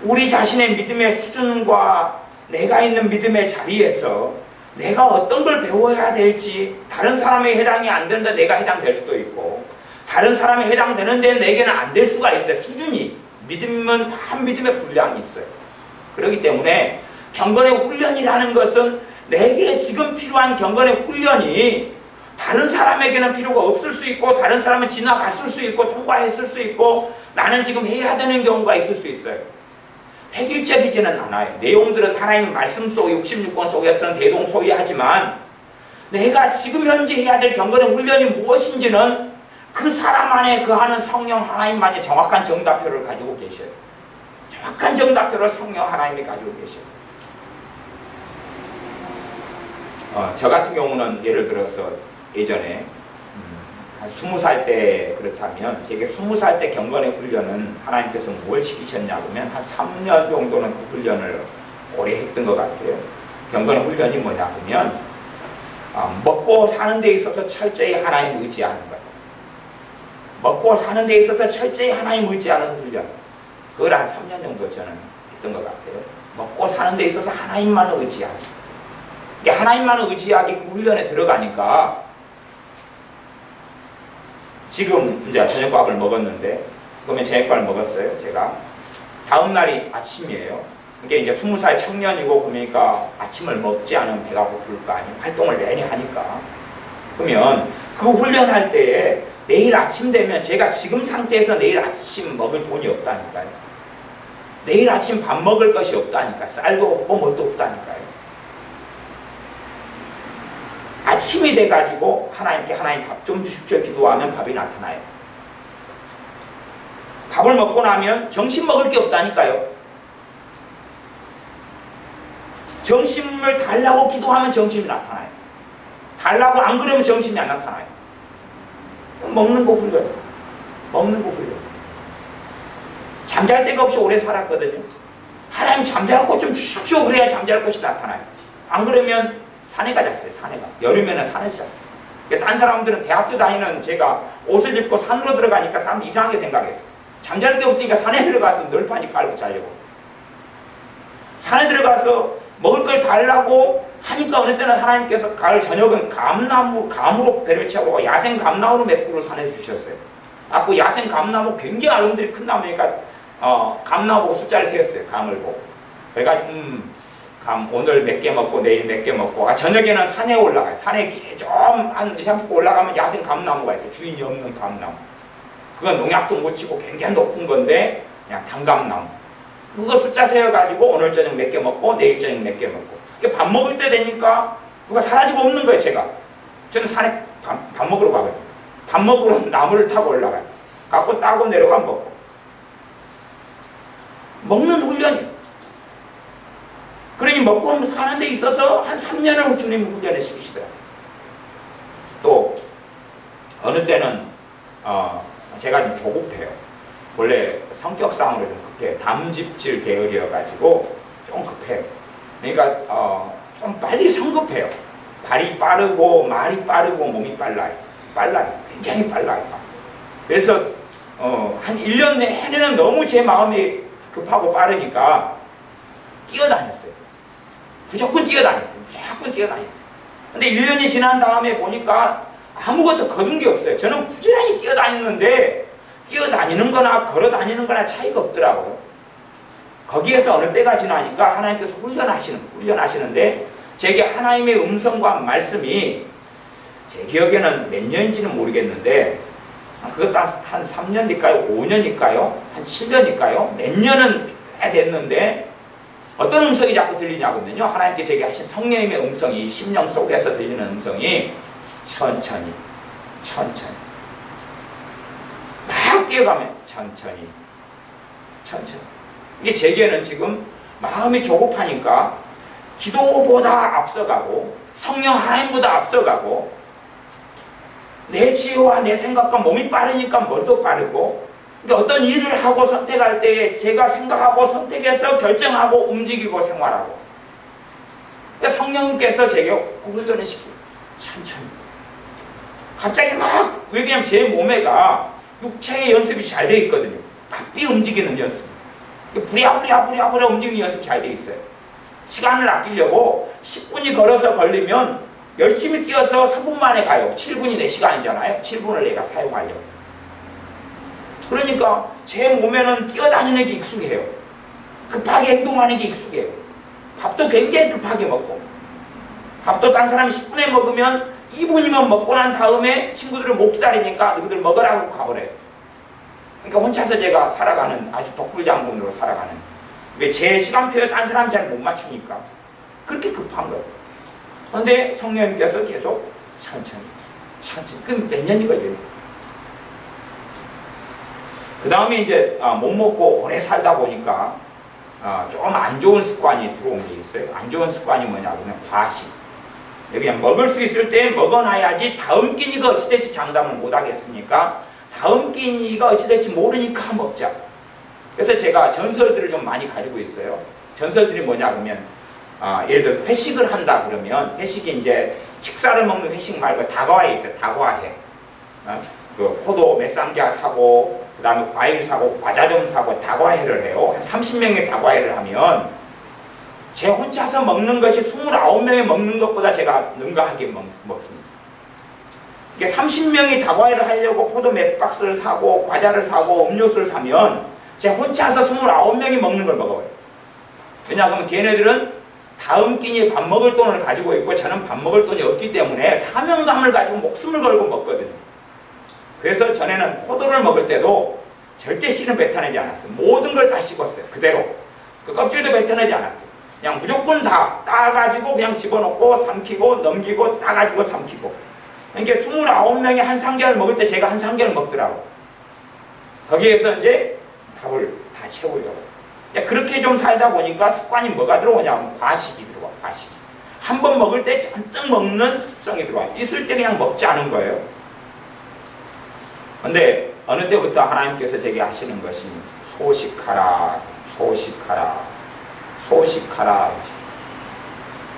우리 자신의 믿음의 수준과 내가 있는 믿음의 자리에서 내가 어떤 걸 배워야 될지, 다른 사람에 해당이 안 된다 내가 해당될 수도 있고 다른 사람에 해당되는데 내게는 안 될 수가 있어요. 수준이. 믿음은 다 믿음의 분량이 있어요. 그렇기 때문에 경건의 훈련이라는 것은 내게 지금 필요한 경건의 훈련이 다른 사람에게는 필요가 없을 수 있고 다른 사람은 지나갔을 수 있고 통과했을 수 있고 나는 지금 해야 되는 경우가 있을 수 있어요. 획일적이지는 않아요. 내용들은 하나님의 말씀 속 66권 속에서는 대동소이하지만 내가 지금 현재 해야 될 경건의 훈련이 무엇인지는 그 사람 안에 그 하는 성령 하나님만이 정확한 정답표를 가지고 계셔요. 정확한 정답표를 성령 하나님이 가지고 계셔요. 저 같은 경우는 예를 들어서 예전에 한 20살 때 그렇다면 제게 20살 때 경건의 훈련은 하나님께서 뭘 시키셨냐 그러면 한 3년 정도는 그 훈련을 오래 했던 것 같아요. 경건의 훈련이 뭐냐 그러면 먹고 사는 데 있어서 철저히 하나님 의지하는 거예요. 먹고 사는 데 있어서 철저히 하나님 의지하는 훈련. 그걸 한 3년 정도 저는 했던 것 같아요. 먹고 사는 데 있어서 하나님만을 의지하기. 하나님만을 의지하기 그 훈련에 들어가니까 지금 이제 저녁밥을 먹었는데 그러면 저녁밥을 먹었어요. 제가 다음 날이 아침이에요. 이게 이제 20살 청년이고 그러니까 아침을 먹지 않으면 배가 고플 거 아니에요. 활동을 내내 하니까. 그러면 그 훈련할 때에 내일 아침 되면 제가 지금 상태에서 내일 아침 먹을 돈이 없다니까요. 내일 아침 밥 먹을 것이 없다니까. 쌀도 없고 뭣도 없다니까요. 아침이 돼가지고 하나님께 하나님 밥 좀 주십시오 기도하면 밥이 나타나요. 밥을 먹고 나면 점심 먹을 게 없다니까요. 점심을 달라고 기도하면 점심이 나타나요. 달라고 안 그러면 점심이 안 나타나요. 먹는 거 훈련. 먹는 거 훈련. 잠잘 데가 없이 오래 살았거든요. 하나님 잠잘 곳 좀 주십시오. 그래야 잠잘 곳이 나타나요. 안 그러면 산에 가졌어요. 산에 가. 여름에는 산에서 잤어요. 그러니까 딴 사람들은 대학교 다니는 제가 옷을 입고 산으로 들어가니까 사람들이 이상하게 생각했어요. 잠잘 데 없으니까 산에 들어가서 널판이 깔고 자려고. 산에 들어가서 먹을 걸 달라고 하니까 어느 때는 하나님께서 가을 저녁은 감으로 배를 채우고 야생 감나무로 맥주를 산에서 주셨어요. 그 야생 감나무 굉장히 아름들이 큰 나무니까 감나무 보고 숫자를 세웠어요. 감을 보고. 그러니까 감 오늘 몇 개 먹고 내일 몇 개 먹고 저녁에는 산에 올라가요. 산에 좀 한 2-3분 올라가면 야생 감나무가 있어요. 주인이 없는 감나무. 그건 농약도 못 치고 굉장히 높은 건데 그냥 단감나무. 그거 숫자 세워가지고 오늘 저녁 몇 개 먹고 내일 저녁 몇 개 먹고. 밥 먹을 때 되니까 누가 사라지고 없는 거예요. 제가. 저는 산에 밥 먹으러 가거든요. 밥 먹으러 나무를 타고 올라가요. 갖고 따고 내려가면 먹고. 먹는 훈련이에요. 그러니 먹고 사는 데 있어서 한 3년을 주님이 훈련을 시키시더라고요. 또 어느 때는 제가 좀 조급해요. 원래 성격상으로 좀 급해요. 담즙질 계열이어가지고 좀 급해요. 그러니까 좀 빨리 성급해요. 발이 빠르고 말이 빠르고 몸이 빨라요. 굉장히 빨라요. 그래서 한 1년 내내는 너무 제 마음이 급하고 빠르니까 뛰어다녔어요. 무조건 뛰어다녔어요. 근데 1년이 지난 다음에 보니까 아무것도 거둔 게 없어요. 저는 부지런히 뛰어다녔는데 뛰어다니는 거나 걸어 다니는 거나 차이가 없더라고요. 거기에서 어느 때가 지나니까 하나님께서 훈련하시는데 제게 하나님의 음성과 말씀이 제 기억에는 몇 년인지는 모르겠는데 그것도 한 3년일까요? 5년일까요? 한 7년일까요? 몇 년은 꽤 됐는데 어떤 음성이 자꾸 들리냐면요. 하나님께 제게 하신 성령님의 음성이 심령 속에서 들리는 음성이 천천히 막 뛰어가면 천천히 이게 제게는 지금 마음이 조급하니까 기도보다 앞서가고 성령 하나님보다 앞서가고 내 지혜와 내 생각과 몸이 빠르니까 머리도 빠르고 그러니까 어떤 일을 하고 선택할 때에 제가 생각하고 선택해서 결정하고 움직이고 생활하고 그러니까 성령님께서 제게 훈련을 시키고 천천히 갑자기 막 왜냐면 제 몸에가 육체의 연습이 잘 되어 있거든요. 바삐 움직이는 연습 부랴부랴 움직이는 연습이 잘 되어 있어요. 시간을 아끼려고 10분이 걸리면 열심히 뛰어서 3분 만에 가요. 7분이 내 시간이잖아요. 7분을 내가 사용하려고. 그러니까 제 몸에는 뛰어다니는 게 익숙해요. 급하게 행동하는 게 익숙해요. 밥도 굉장히 급하게 먹고 밥도 딴 사람이 10분에 먹으면 2분이면 먹고 난 다음에 친구들을 못 기다리니까 너희들 먹으라고 가버려요. 그러니까 혼자서 제가 살아가는 아주 독불장군으로 살아가는 왜 제 시간표에 딴 사람이 잘 못 맞추니까 그렇게 급한 거예요. 그런데 성령님께서 계속 천천히 그럼 몇 년이 걸려요. 그 다음에 이제 못 먹고 오래 살다 보니까 좀 안 좋은 습관이 들어온 게 있어요. 안 좋은 습관이 뭐냐면 과식. 그냥 먹을 수 있을 때 먹어놔야지 다음 끼니가 어찌 될지 장담을 못 하겠으니까 다음 끼니가 어찌 될지 모르니까 먹자. 그래서 제가 전설들을 좀 많이 가지고 있어요. 전설들이 뭐냐 그러면 예를 들어 회식을 한다 그러면 회식이 이제 식사를 먹는 회식 말고 다과회 있어요. 다과회. 그 포도 몇 상자 사고 그 다음에 과일 사고 과자 좀 사고 다과회를 해요. 한 30명의 다과회를 하면 제 혼자서 먹는 것이 29명이 먹는 것보다 제가 능가하게 먹습니다. 이게 30명이 다과회를 하려고 포도 몇 박스를 사고 과자를 사고 음료수를 사면 제 혼자서 29명이 먹는 걸 먹어요. 왜냐하면 걔네들은 다음 끼니 밥 먹을 돈을 가지고 있고 저는 밥 먹을 돈이 없기 때문에 사명감을 가지고 목숨을 걸고 먹거든요. 그래서 전에는 포도를 먹을 때도 절대 씨는 뱉어내지 않았어요. 모든 걸 다 씹었어요. 그대로. 그 껍질도 뱉어내지 않았어요. 그냥 무조건 다 따가지고 그냥 집어넣고 삼키고 넘기고 따가지고 삼키고. 그러니까 29명이 한 상견을 먹을 때 제가 한 상견을 먹더라고. 거기에서 이제 밥을 다 채우려고. 그렇게 좀 살다 보니까 습관이 뭐가 들어오냐면 과식이 들어와. 과식. 한 번 먹을 때 잔뜩 먹는 습성이 들어와. 있을 때 그냥 먹지 않은 거예요. 근데 어느 때부터 하나님께서 제게 하시는 것이 소식하라, 소식하라, 소식하라.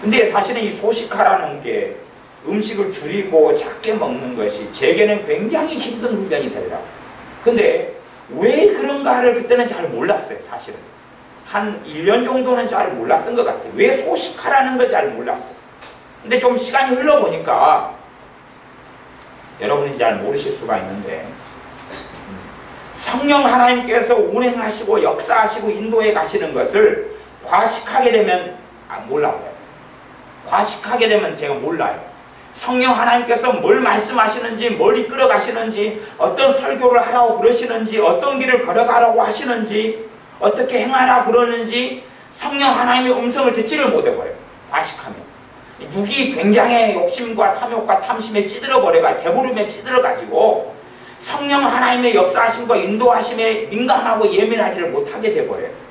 근데 사실은 이 소식하라는 게 음식을 줄이고 작게 먹는 것이 제게는 굉장히 힘든 훈련이 되더라. 근데 왜 그런가를 그때는 잘 몰랐어요. 사실은 한 1년 정도는 잘 몰랐던 것 같아요. 왜 소식하라는 걸 잘 몰랐어요. 근데 좀 시간이 흘러보니까 여러분이 잘 모르실 수가 있는데 성령 하나님께서 운행하시고 역사하시고 인도해 가시는 것을 과식하게 되면 몰라요. 과식하게 되면 제가 몰라요. 성령 하나님께서 뭘 말씀하시는지, 뭘 이끌어 가시는지, 어떤 설교를 하라고 그러시는지, 어떤 길을 걸어가라고 하시는지, 어떻게 행하라 그러는지 성령 하나님의 음성을 듣지를 못해버려요. 과식하면. 육이 굉장히 욕심과 탐욕과 탐심에 찌들어버려가 배부름에 찌들어가지고 성령 하나님의 역사하심과 인도하심에 민감하고 예민하지를 못하게 돼버려요.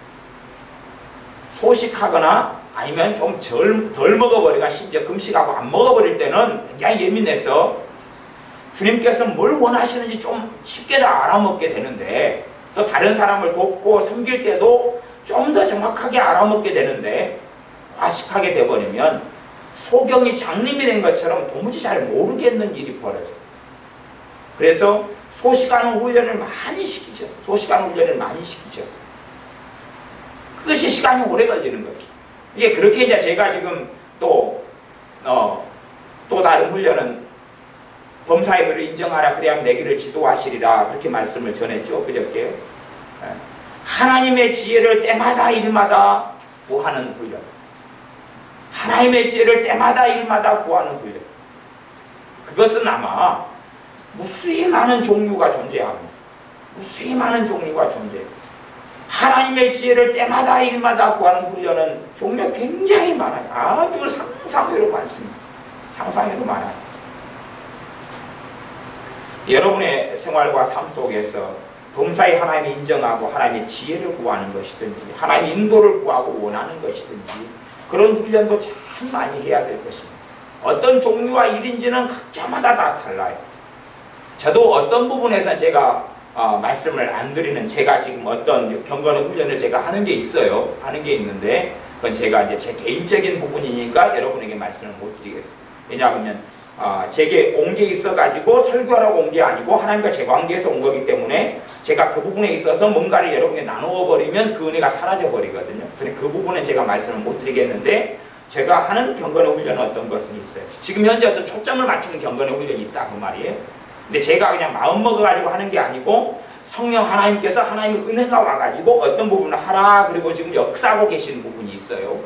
소식하거나 아니면 좀 덜 먹어버리가 심지어 금식하고 안 먹어버릴 때는 굉장히 예민해서 주님께서 뭘 원하시는지 좀 쉽게 다 알아먹게 되는데 또 다른 사람을 돕고 섬길 때도 좀 더 정확하게 알아먹게 되는데 과식하게 돼버리면 소경이 장님이 된 것처럼 도무지 잘 모르겠는 일이 벌어져요. 그래서 소식하는 훈련을 많이 시키셨어요. 소식하는 훈련을 많이 시키셨어요. 그것이 시간이 오래 걸리는 거죠. 이게 그렇게 이제 제가 지금 또 다른 훈련은 범사의 글을 인정하라 그래야 내 길을 지도하시리라 그렇게 말씀을 전했죠. 그저께요. 하나님의 지혜를 때마다 일마다 구하는 훈련. 하나님의 지혜를 때마다 일마다 구하는 훈련. 그것은 아마 무수히 많은 종류가 존재합니다. 무수히 많은 종류가 존재해요. 하나님의 지혜를 때마다 일마다 구하는 훈련은 종류가 굉장히 많아요. 아주 상상외로 많습니다. 상상외로 많아요. 여러분의 생활과 삶 속에서 범사에 하나님이 인정하고 하나님의 지혜를 구하는 것이든지 하나님의 인도를 구하고 원하는 것이든지 그런 훈련도 참 많이 해야 될 것입니다. 어떤 종류와 일인지는 각자마다 다 달라요. 저도 어떤 부분에서 제가 말씀을 안 드리는 제가 지금 어떤 경건의 훈련을 제가 하는 게 있어요. 하는 게 있는데 그건 제가 이제 제 개인적인 부분이니까 여러분에게 말씀을 못 드리겠습니다. 왜냐하면 제게 온 게 있어가지고 설교하라고 온 게 아니고 하나님과 제 관계에서 온 거기 때문에 제가 그 부분에 있어서 뭔가를 여러분에게 나누어 버리면 그 은혜가 사라져 버리거든요. 그래서 그 부분은 제가 말씀을 못 드리겠는데 제가 하는 경건의 훈련은 어떤 것은 있어요. 지금 현재 어떤 초점을 맞추는 경건의 훈련이 있다 그 말이에요. 근데 제가 그냥 마음 먹어가지고 하는 게 아니고 성령 하나님께서 하나님의 은혜가 와가지고 어떤 부분을 하라 그리고 지금 역사하고 계시는 부분이 있어요.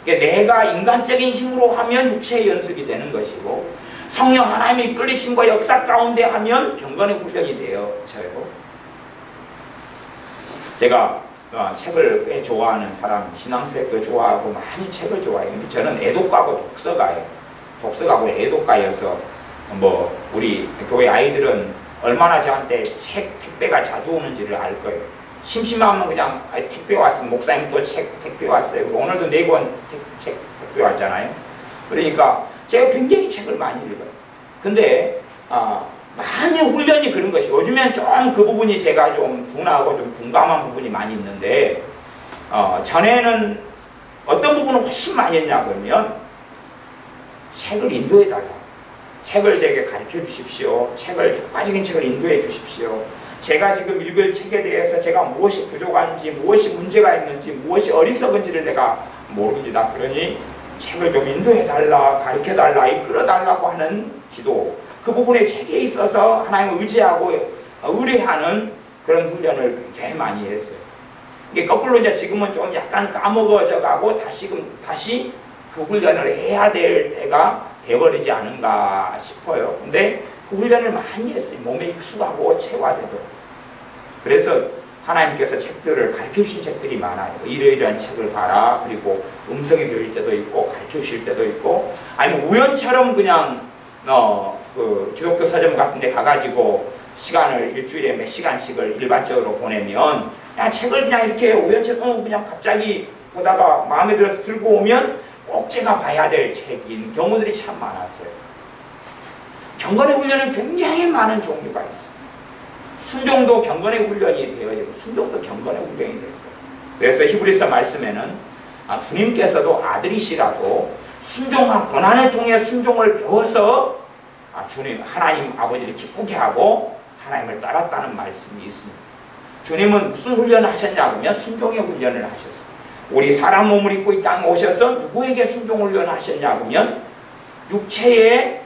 그러니까 내가 인간적인 힘으로 하면 육체의 연습이 되는 것이고 성령 하나님의 이끌리심과 역사 가운데 하면 경건의 훈련이 되어져요. 제가 책을 꽤 좋아하는 사람, 신앙책도 좋아하고 많이 책을 좋아해요. 저는 애독가고 독서가고 애독가여서 우리 교회 아이들은 얼마나 저한테 책 택배가 자주 오는지를 알 거예요. 심심하면 그냥 택배 왔으면 목사님 또 책 택배 왔어요. 오늘도 4권 책 택배 왔잖아요. 그러니까 제가 굉장히 책을 많이 읽어요. 근데 많이 훈련이 그런 것이 요즘엔 좀 그 부분이 제가 좀 둔하고 좀 둔감한 부분이 많이 있는데 전에는 어떤 부분을 훨씬 많이 했냐 그러면 책을 인도해달라. 책을 제게 가르쳐 주십시오. 효과적인 책을 인도해 주십시오. 제가 지금 읽을 책에 대해서 제가 무엇이 부족한지, 무엇이 문제가 있는지, 무엇이 어리석은지를 내가 모릅니다. 그러니 책을 좀 인도해달라, 가르쳐달라, 이끌어달라고 하는 기도. 그 부분에 책에 있어서 하나님을 의지하고 의뢰하는 그런 훈련을 굉장히 많이 했어요. 이게 거꾸로 이제 지금은 좀 약간 까먹어져 가고 다시 그 훈련을 해야 될 때가 돼버리지 않은가 싶어요. 근데 그 훈련을 많이 했어요. 몸에 익숙하고 체화되도록. 그래서 하나님께서 책들을 가르쳐 주신 책들이 많아요. 이러이러한 책을 봐라. 그리고 음성이 들릴 때도 있고 가르쳐 주실 때도 있고, 아니면 우연처럼 그냥 그 기독교 서점 같은 데 가가지고 시간을 일주일에 몇 시간씩을 일반적으로 보내면 그냥 책을 그냥 이렇게 우연처럼 그냥 갑자기 보다가 마음에 들어서 들고 오면 꼭 제가 봐야 될 책인 경우들이 참 많았어요. 경건의 훈련은 굉장히 많은 종류가 있어요. 순종도 경건의 훈련이 되어지고 순종도 경건의 훈련이 될 거예요. 그래서 히브리서 말씀에는 주님께서도 아들이시라도 순종과 고난을 통해 순종을 배워서 주님 하나님 아버지를 기쁘게 하고 하나님을 따랐다는 말씀이 있습니다. 주님은 무슨 훈련을 하셨냐 하면 순종의 훈련을 하셨어요. 우리 사람 몸을 입고 이 땅에 오셔서 누구에게 순종 훈련을 하셨냐 하면 육체의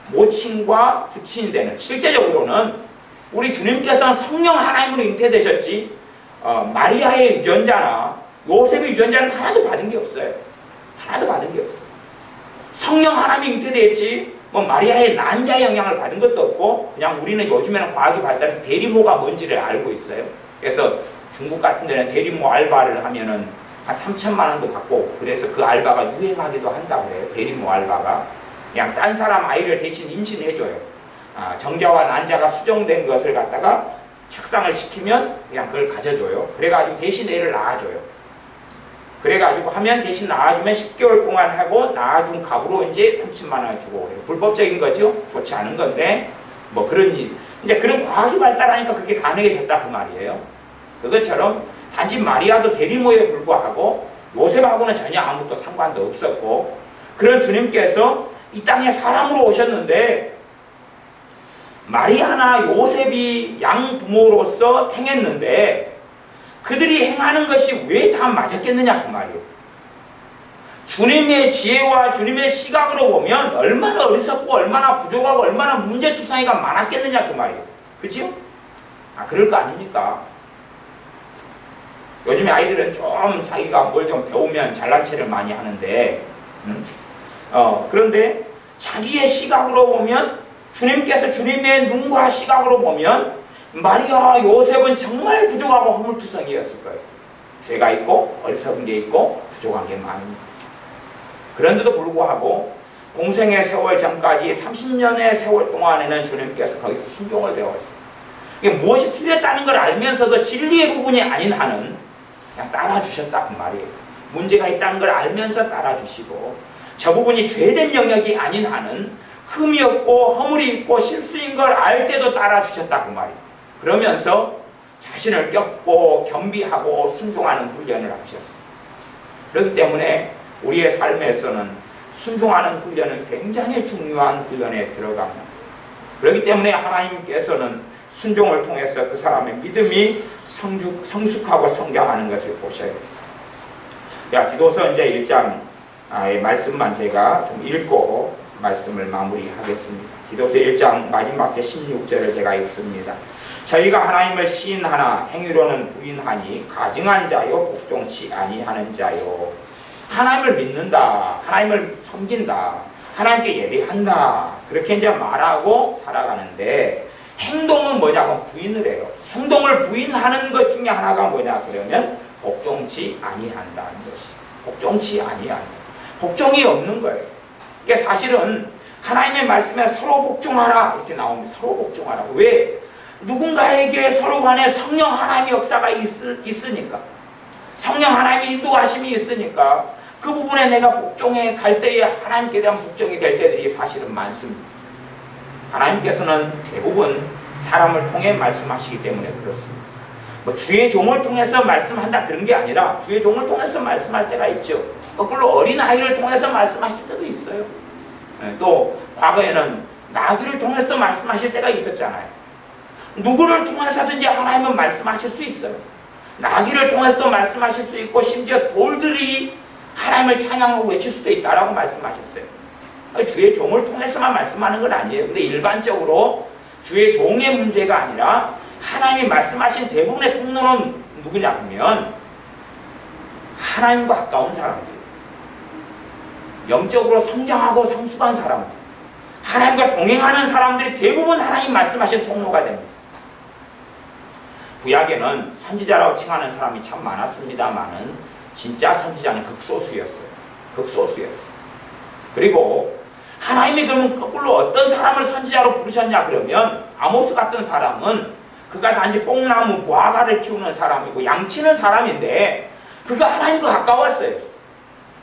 모친과 부친이 되는, 실제적으로는 우리 주님께서는 성령 하나님으로 잉태되셨지 마리아의 유전자나 요셉의 유전자는 하나도 받은 게 없어요. 하나도 받은 게 없어요. 성령 하나님이 잉태됐지 뭐 마리아의 난자의 영향을 받은 것도 없고, 그냥 우리는 요즘에는 과학이 발달해서 대리모가 뭔지를 알고 있어요. 그래서 중국 같은 데는 대리모 알바를 하면은 한 3천만 원도 받고, 그래서 그 알바가 유행하기도 한다고 해요. 대리모 알바가 그냥 딴 사람 아이를 대신 임신해줘요. 정자와 난자가 수정된 것을 갖다가 착상을 시키면 그냥 그걸 가져줘요. 그래가지고 대신 애를 낳아줘요. 그래가지고 하면 대신 낳아주면 10개월 동안 하고 낳아준 값으로 이제 30만 원을 주고 그래요. 불법적인 거죠. 좋지 않은 건데 뭐 그런 일, 이제 그런 과학이 발달하니까 그게 가능해졌다 그 말이에요. 그것처럼 단지 마리아도 대리모에 불과하고 요셉하고는 전혀 아무것도 상관도 없었고, 그런 주님께서 이 땅에 사람으로 오셨는데 마리아나 요셉이 양부모로서 행했는데 그들이 행하는 것이 왜 다 맞았겠느냐 그 말이에요. 주님의 지혜와 주님의 시각으로 보면 얼마나 어리석고 얼마나 부족하고 얼마나 문제투성이가 많았겠느냐 그 말이에요. 그치요? 그럴 거 아닙니까? 요즘에 아이들은 좀 자기가 뭘 좀 배우면 잘난 체를 많이 하는데 그런데 자기의 시각으로 보면, 주님께서 주님의 눈과 시각으로 보면 마리아, 요셉은 정말 부족하고 허물투성이었을 거예요. 죄가 있고 어리석은 게 있고 부족한 게 많습니다. 그런데도 불구하고 공생의 세월 전까지 30년의 세월 동안에는 주님께서 거기서 순종을 배웠어요. 이게 무엇이 틀렸다는 걸 알면서도 진리의 부분이 아닌 한은 그냥 따라주셨다 그 말이에요. 문제가 있다는 걸 알면서 따라주시고, 저 부분이 죄된 영역이 아닌 한은 흠이 없고 허물이 있고 실수인 걸 알 때도 따라주셨다 그 말이에요. 그러면서 자신을 꺾고 겸비하고 순종하는 훈련을 하셨습니다. 그렇기 때문에 우리의 삶에서는 순종하는 훈련은 굉장히 중요한 훈련에 들어갑니다. 그렇기 때문에 하나님께서는 순종을 통해서 그 사람의 믿음이 성숙하고 성장하는 것을 보셔야 됩니다. 자, 디도서 이제 1장의 말씀만 제가 좀 읽고 말씀을 마무리하겠습니다. 디도서 1장 마지막 때 16절을 제가 읽습니다. 저희가 하나님을 시인하나 행위로는 부인하니 가증한 자요 복종치 아니하는 자요. 하나님을 믿는다, 하나님을 섬긴다, 하나님께 예배한다, 그렇게 이제 말하고 살아가는데 행동은 뭐냐고 부인을 해요. 행동을 부인하는 것 중에 하나가 뭐냐 그러면 복종치 아니한다는 것이. 복종치 아니한다. 복종이 없는 거예요. 이게 사실은 하나님의 말씀에 서로 복종하라 이렇게 나옵니다. 서로 복종하라. 왜? 누군가에게 서로 간에 성령 하나님의 역사가 있으니까, 성령 하나님의 인도하심이 있으니까 그 부분에 내가 복종해 갈 때에 하나님께 대한 복종이 될 때들이 사실은 많습니다. 하나님께서는 대부분 사람을 통해 말씀하시기 때문에 그렇습니다. 뭐 주의 종을 통해서 말씀한다 그런 게 아니라 주의 종을 통해서 말씀할 때가 있죠. 거꾸로 어린아이를 통해서 말씀하실 때도 있어요. 또 과거에는 나귀를 통해서 말씀하실 때가 있었잖아요. 누구를 통해서든지 하나님은 말씀하실 수 있어요. 나귀를 통해서도 말씀하실 수 있고 심지어 돌들이 하나님을 찬양하고 외칠 수도 있다라고 말씀하셨어요. 주의 종을 통해서만 말씀하는 건 아니에요. 근데 일반적으로 주의 종의 문제가 아니라 하나님이 말씀하신 대부분의 통로는 누구냐 하면 하나님과 가까운 사람들, 영적으로 성장하고 성숙한 사람들, 하나님과 동행하는 사람들이 대부분 하나님 말씀하신 통로가 됩니다. 구약에는 선지자라고 칭하는 사람이 참 많았습니다만은 진짜 선지자는 극소수였어요. 극소수였어요. 그리고 하나님이 그러면 거꾸로 어떤 사람을 선지자로 부르셨냐 그러면 아모스 같은 사람은 그가 단지 뽕나무 무화과를 키우는 사람이고 양치는 사람인데 그가 하나님과 가까웠어요.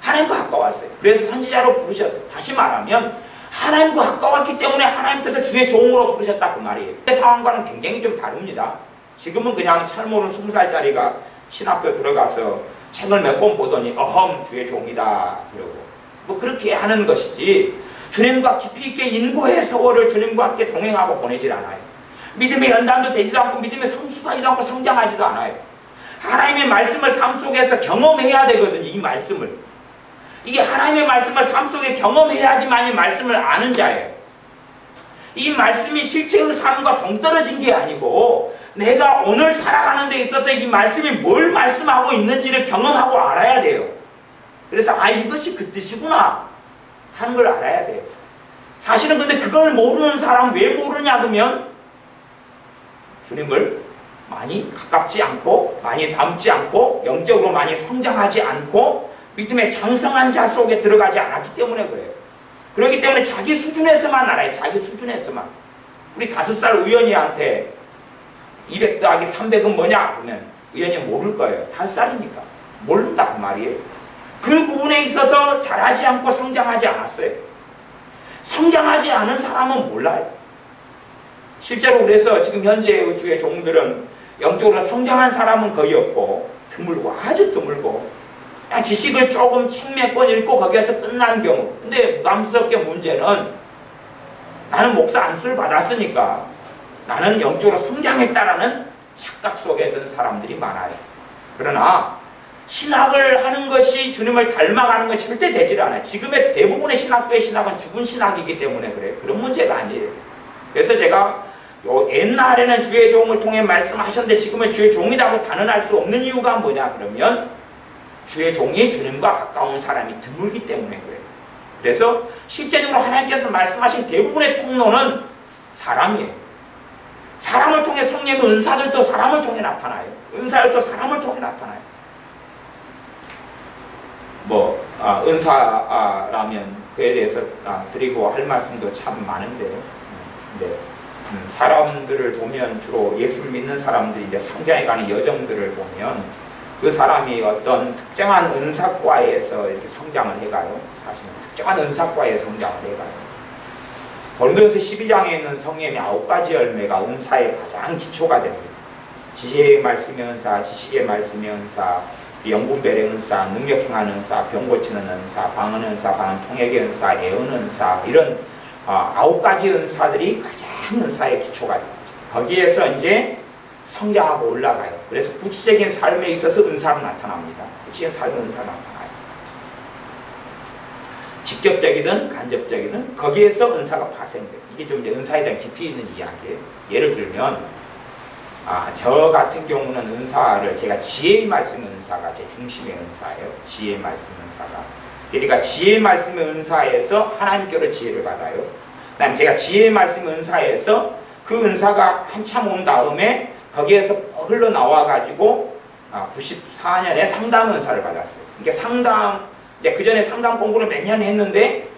하나님과 가까웠어요. 그래서 선지자로 부르셨어요. 다시 말하면 하나님과 가까웠기 때문에 하나님께서 주의 종으로 부르셨다 그 말이에요. 상황과는 굉장히 좀 다릅니다. 지금은 그냥 찰모는 20살짜리가 신학교 들어가서 책을 몇 권 보더니 어험 주의 종이다 이러고 뭐 그렇게 하는 것이지 주님과 깊이 있게 인고의 세월을 주님과 함께 동행하고 보내질 않아요. 믿음의 연단도 되지도 않고 믿음의 성숙하지도 않고 성장하지도 않아요. 하나님의 말씀을 삶 속에서 경험해야 되거든요. 이 말씀을. 이게 하나님의 말씀을 삶 속에 경험해야지만 이 말씀을 아는 자예요. 이 말씀이 실제의 삶과 동떨어진 게 아니고 내가 오늘 살아가는 데 있어서 이 말씀이 뭘 말씀하고 있는지를 경험하고 알아야 돼요. 그래서 아 이것이 그 뜻이구나 하는 걸 알아야 돼요. 사실은 근데 그걸 모르는 사람은 왜 모르냐 그러면 주님을 많이 가깝지 않고 많이 닮지 않고 영적으로 많이 성장하지 않고 믿음의 장성한 자 속에 들어가지 않았기 때문에 그래요. 그렇기 때문에 자기 수준에서만 알아요. 자기 수준에서만. 우리 5살 의연이한테 200 더하기 300은 뭐냐 그러면 의연이 모를 거예요. 5살이니까 모른다 그 말이에요. 그 부분에 있어서 잘하지 않고 성장하지 않았어요. 성장하지 않은 사람은 몰라요. 실제로 그래서 지금 현재의 주의 종들은 영적으로 성장한 사람은 거의 없고 드물고 아주 드물고 그냥 지식을 조금 책 몇 권 읽고 거기에서 끝난 경우. 근데 부담스럽게 문제는 나는 목사 안수를 받았으니까 나는 영적으로 성장했다라는 착각 속에 든 사람들이 많아요. 그러나 신학을 하는 것이 주님을 닮아가는 건 절대 되질 않아요. 지금의 대부분의 신학교의 신학은 죽은 신학이기 때문에 그래요. 그런 문제가 아니에요. 그래서 제가 옛날에는 주의 종을 통해 말씀하셨는데 지금은 주의 종이라고 단언할 수 없는 이유가 뭐냐 그러면 주의 종이 주님과 가까운 사람이 드물기 때문에 그래요. 그래서 실제적으로 하나님께서 말씀하신 대부분의 통로는 사람이에요. 사람을 통해 성령의 은사들도 사람을 통해 나타나요. 은사들도 사람을 통해 나타나요. 은사라면 그에 대해서 드리고 할 말씀도 참 많은데요. 근데 사람들을 보면 주로 예수를 믿는 사람들이 이제 성장해가는 여정들을 보면 그 사람이 어떤 특정한 은사과에서 이렇게 성장을 해가요. 사실은 특정한 은사과에 성장을 해가요. 고린도전서 12장에 있는 성령의 9가지 열매가 은사의 가장 기초가 됩니다. 지혜의 말씀의 은사, 지식의 말씀의 은사, 영분별의 은사, 능력 행하는 은사, 병 고치는 은사, 방언 은사, 방언 통역의 은사, 예언 은사 이런 9가지 은사들이 가장 은사의 기초가 됩니다. 거기에서 이제 성장하고 올라가요. 그래서 구체적인 삶에 있어서 은사로 나타납니다. 구체적인 삶의 은사로 나타나요. 직접적이든 간접적이든 거기에서 은사가 파생돼요. 이게 좀 이제 은사에 대한 깊이 있는 이야기예요. 예를 들면 저 같은 경우는 은사를 제가 지혜의 말씀 은사가 제 중심의 은사예요. 지혜의 말씀 은사가. 그러니까 지혜의 말씀의 은사에서 하나님께로 지혜를 받아요. 그 다음에 제가 지혜의 말씀 은사에서 그 은사가 한참 온 다음에 거기에서 흘러나와가지고 94년에 상담 은사를 받았어요. 그러니까 이제 그 전에 상담 공부를 몇 년 했는데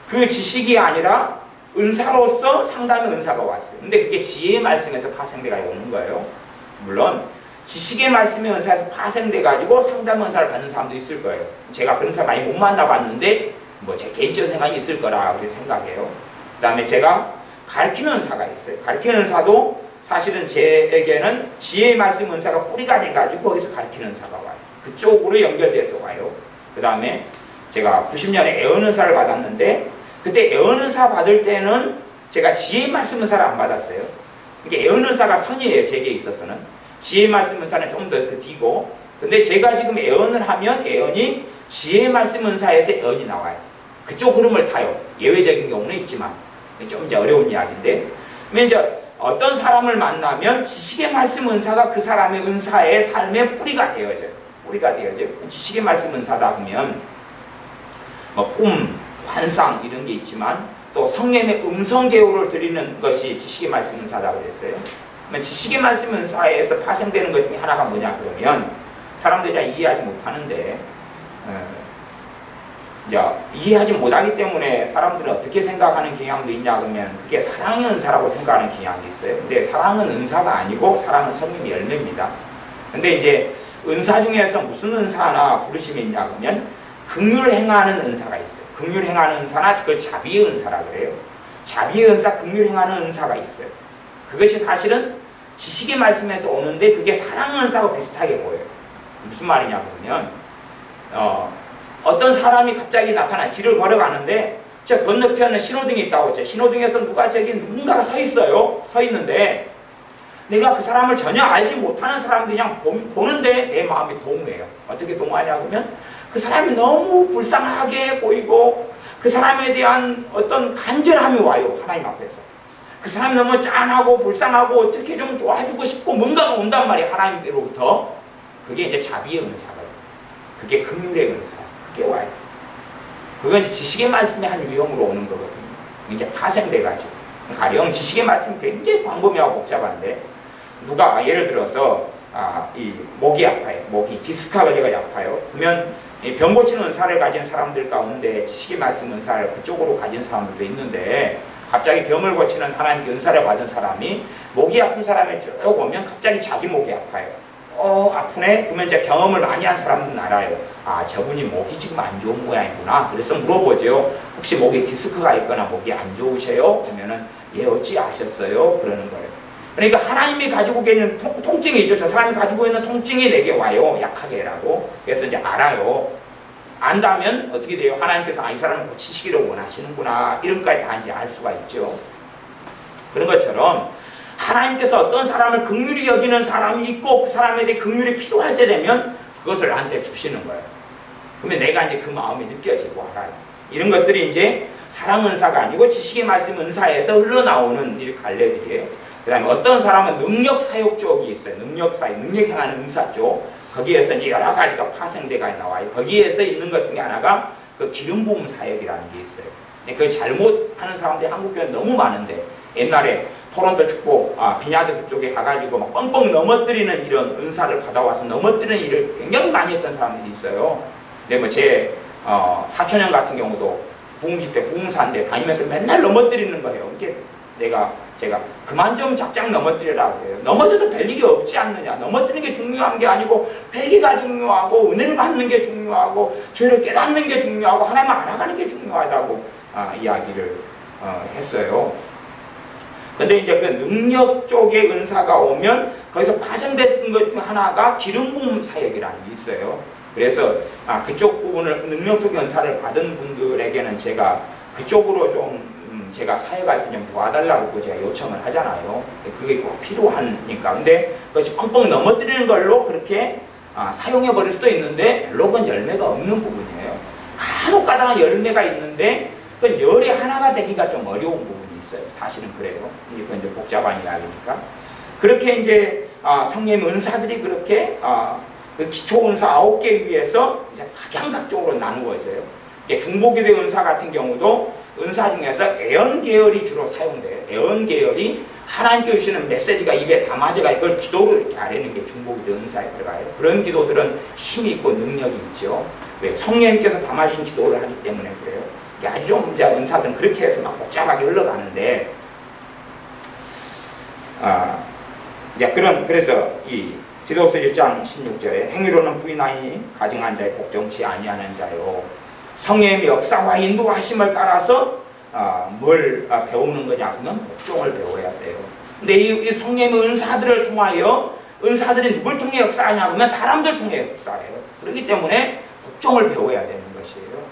그 지식이 아니라 은사로서 상담의 은사가 왔어요. 근데 그게 지혜의 말씀에서 파생돼가 오는 거예요. 물론 지식의 말씀의 은사에서 파생돼가지고 상담 은사를 받는 사람도 있을 거예요. 제가 그런 사람 많이 못 만나봤는데 제 개인적인 생각이 있을 거라 그렇게 생각해요. 그 다음에 제가 가르치는 은사가 있어요. 가르치는 은사도 사실은 제에게는 지혜의 말씀 은사가 뿌리가 돼가지고 거기서 가르치는 은사가 와요. 그쪽으로 연결돼서 와요. 그 다음에 제가 90년에 애언 은사를 받았는데 그때 애언 은사 받을 때는 제가 지혜의 말씀 은사를 안 받았어요. 이게 애언 은사가 선이에요. 제게 있어서는. 지혜의 말씀 은사는 좀 더 그 뒤고 근데 제가 지금 애언을 하면 애언이 지혜의 말씀 은사에서 애언이 나와요. 그쪽 흐름을 타요. 예외적인 경우는 있지만 좀 이제 어려운 이야기인데 그러면 이제 어떤 사람을 만나면 지식의 말씀 은사가 그 사람의 은사의 삶의 뿌리가 되어져요. 뿌리가 되어져요. 지식의 말씀 은사다 보면 꿈, 환상 이런 게 있지만 또 성령의 음성 계호를 드리는 것이 지식의 말씀 은사다 그랬어요. 지식의 말씀 은사에서 파생되는 것 중에 하나가 뭐냐 그러면 사람들이 잘 이해하지 못하는데 이제 이해하지 못하기 때문에 사람들은 어떻게 생각하는 경향도 있냐 그러면 그게 사랑의 은사라고 생각하는 경향이 있어요. 근데 사랑은 은사가 아니고 사랑은 성령의 열매입니다. 근데 이제 은사 중에서 무슨 은사 하나 부르심이 있냐 그러면 긍휼을 행하는 은사가 있어요. 긍휼 행하는 은사나 그걸 자비의 은사라 그래요. 자비의 은사, 긍휼 행하는 은사가 있어요. 그것이 사실은 지식의 말씀에서 오는데 그게 사랑 은사와 비슷하게 보여요. 무슨 말이냐 그러면 어떤 사람이 갑자기 나타나 길을 걸어가는데 저 건너편에 신호등이 있다고 했죠. 신호등에서 누군가가 서 있어요. 서 있는데 내가 그 사람을 전혀 알지 못하는 사람들이 그냥 보는데 내 마음이 동무해요. 어떻게 동무하냐 그러면 그 사람이 너무 불쌍하게 보이고 그 사람에 대한 어떤 간절함이 와요. 하나님 앞에서. 그 사람이 너무 짠하고 불쌍하고 어떻게 좀 도와주고 싶고 뭔가가 온단 말이에요. 하나님으로부터. 그게 이제 자비의 은사예요. 그게 긍휼의 은사. 그게 와요. 그건 이제 지식의 말씀의 한 유형으로 오는 거거든요. 이제 파생돼가지고. 가령 지식의 말씀이 굉장히 광범위하고 복잡한데 누가 예를 들어서 이 목이 아파요. 목이 디스크가 걸려가 아파요. 그러면 병 고치는 은사를 가진 사람들 가운데 지식의 말씀 은사를 그쪽으로 가진 사람들도 있는데 갑자기 병을 고치는 하나님께 은사를 받은 사람이 목이 아픈 사람이 쭉 오면 갑자기 자기 목이 아파요. 아프네? 그러면 이제 경험을 많이 한 사람들은 알아요. 저분이 목이 지금 안 좋은 모양이구나. 그래서 물어보죠. 혹시 목에 디스크가 있거나 목이 안 좋으세요? 그러면은 예, 어찌 아셨어요? 그러는 거예요. 그러니까 하나님이 가지고 계신 통증이 있죠. 저 사람이 가지고 있는 통증이 내게 와요. 약하게라도. 그래서 이제 알아요. 안다면 어떻게 돼요? 하나님께서 이 사람을 고치시기를 원하시는구나. 이런까지 다 이제 알 수가 있죠. 그런 것처럼 하나님께서 어떤 사람을 긍휼히 여기는 사람이 있고 그 사람에 대해 긍휼이 필요할 때 되면 그것을 나한테 주시는 거예요. 그러면 내가 이제 그 마음이 느껴지고 알아요. 이런 것들이 이제 사랑 은사가 아니고 지식의 말씀 은사에서 흘러나오는 이 갈래들이에요. 그 다음에 어떤 사람은 능력 사역 쪽이 있어요. 능력 사역, 능력 행하는 은사 쪽. 거기에서 이제 여러 가지가 파생돼가 나와요. 거기에서 있는 것 중에 하나가 그 기름 부음 사역이라는 게 있어요. 그걸 잘못하는 사람들이 한국 교회는 너무 많은데 옛날에 토론토 축복 비냐드 그쪽에 가가지고 막 뻥뻥 넘어뜨리는 이런 은사를 받아와서 넘어뜨리는 일을 굉장히 많이 했던 사람들이 있어요. 근데 뭐 제 사촌형 같은 경우도 부흥집회 부흥사인데 다니면서 맨날 넘어뜨리는 거예요. 이게 제가 그만 좀 작작 넘어뜨리라고 해요. 넘어져도 별 일이 없지 않느냐. 넘어뜨리는 게 중요한 게 아니고 회개가 중요하고 은혜를 받는 게 중요하고 죄를 깨닫는 게 중요하고 하나님을 알아가는 게 중요하다고 이야기를 했어요. 근데 이제 그 능력 쪽의 은사가 오면 거기서 파생됐던 것 중 하나가 기름 부음 사역이라는 게 있어요. 그래서 그쪽 부분을 능력 쪽의 은사를 받은 분들에게는 제가 그쪽으로 좀 제가 사역할 때 좀 도와달라고 제가 요청을 하잖아요. 그게 꼭 필요하니까. 근데 그것이 뻥뻥 넘어뜨리는 걸로 그렇게 사용해버릴 수도 있는데 별로 그건 열매가 없는 부분이에요. 간혹 가다가 열매가 있는데 그 열이 하나가 되기가 좀 어려운 부분이 있어요. 사실은 그래요. 그건 이제 복잡한 이야기니까. 그렇게 이제 성령의 은사들이 그렇게 그 기초 은사 9개 위에서 이제 각양각적으로 나누어져요. 중보기도의 은사 같은 경우도 은사 중에서 애언 계열이 주로 사용돼요. 애언 계열이 하나님께 주시는 메시지가 입에 담아져가 그걸 기도로 이렇게 아뢰는 게 중보기도 은사에 들어가요. 그런 기도들은 힘이 있고 능력이 있죠. 왜? 성령님께서 담아주신 기도를 하기 때문에 그래요. 아주 좀 이제 은사들은 그렇게 해서 막 복잡하게 흘러가는데 그래서 이 디도서 1장 16절에 행위로는 부인하니 가증한 자의 복종치 아니하는 자요. 성령의 역사와 인도하심을 따라서 뭘 배우는 거냐 하면 복종을 배워야 돼요. 근데 이 성령의 은사들을 통하여 은사들이 누굴 통해 역사하냐 하면 사람들 통해 역사해요. 그렇기 때문에 복종을 배워야 되는 것이에요.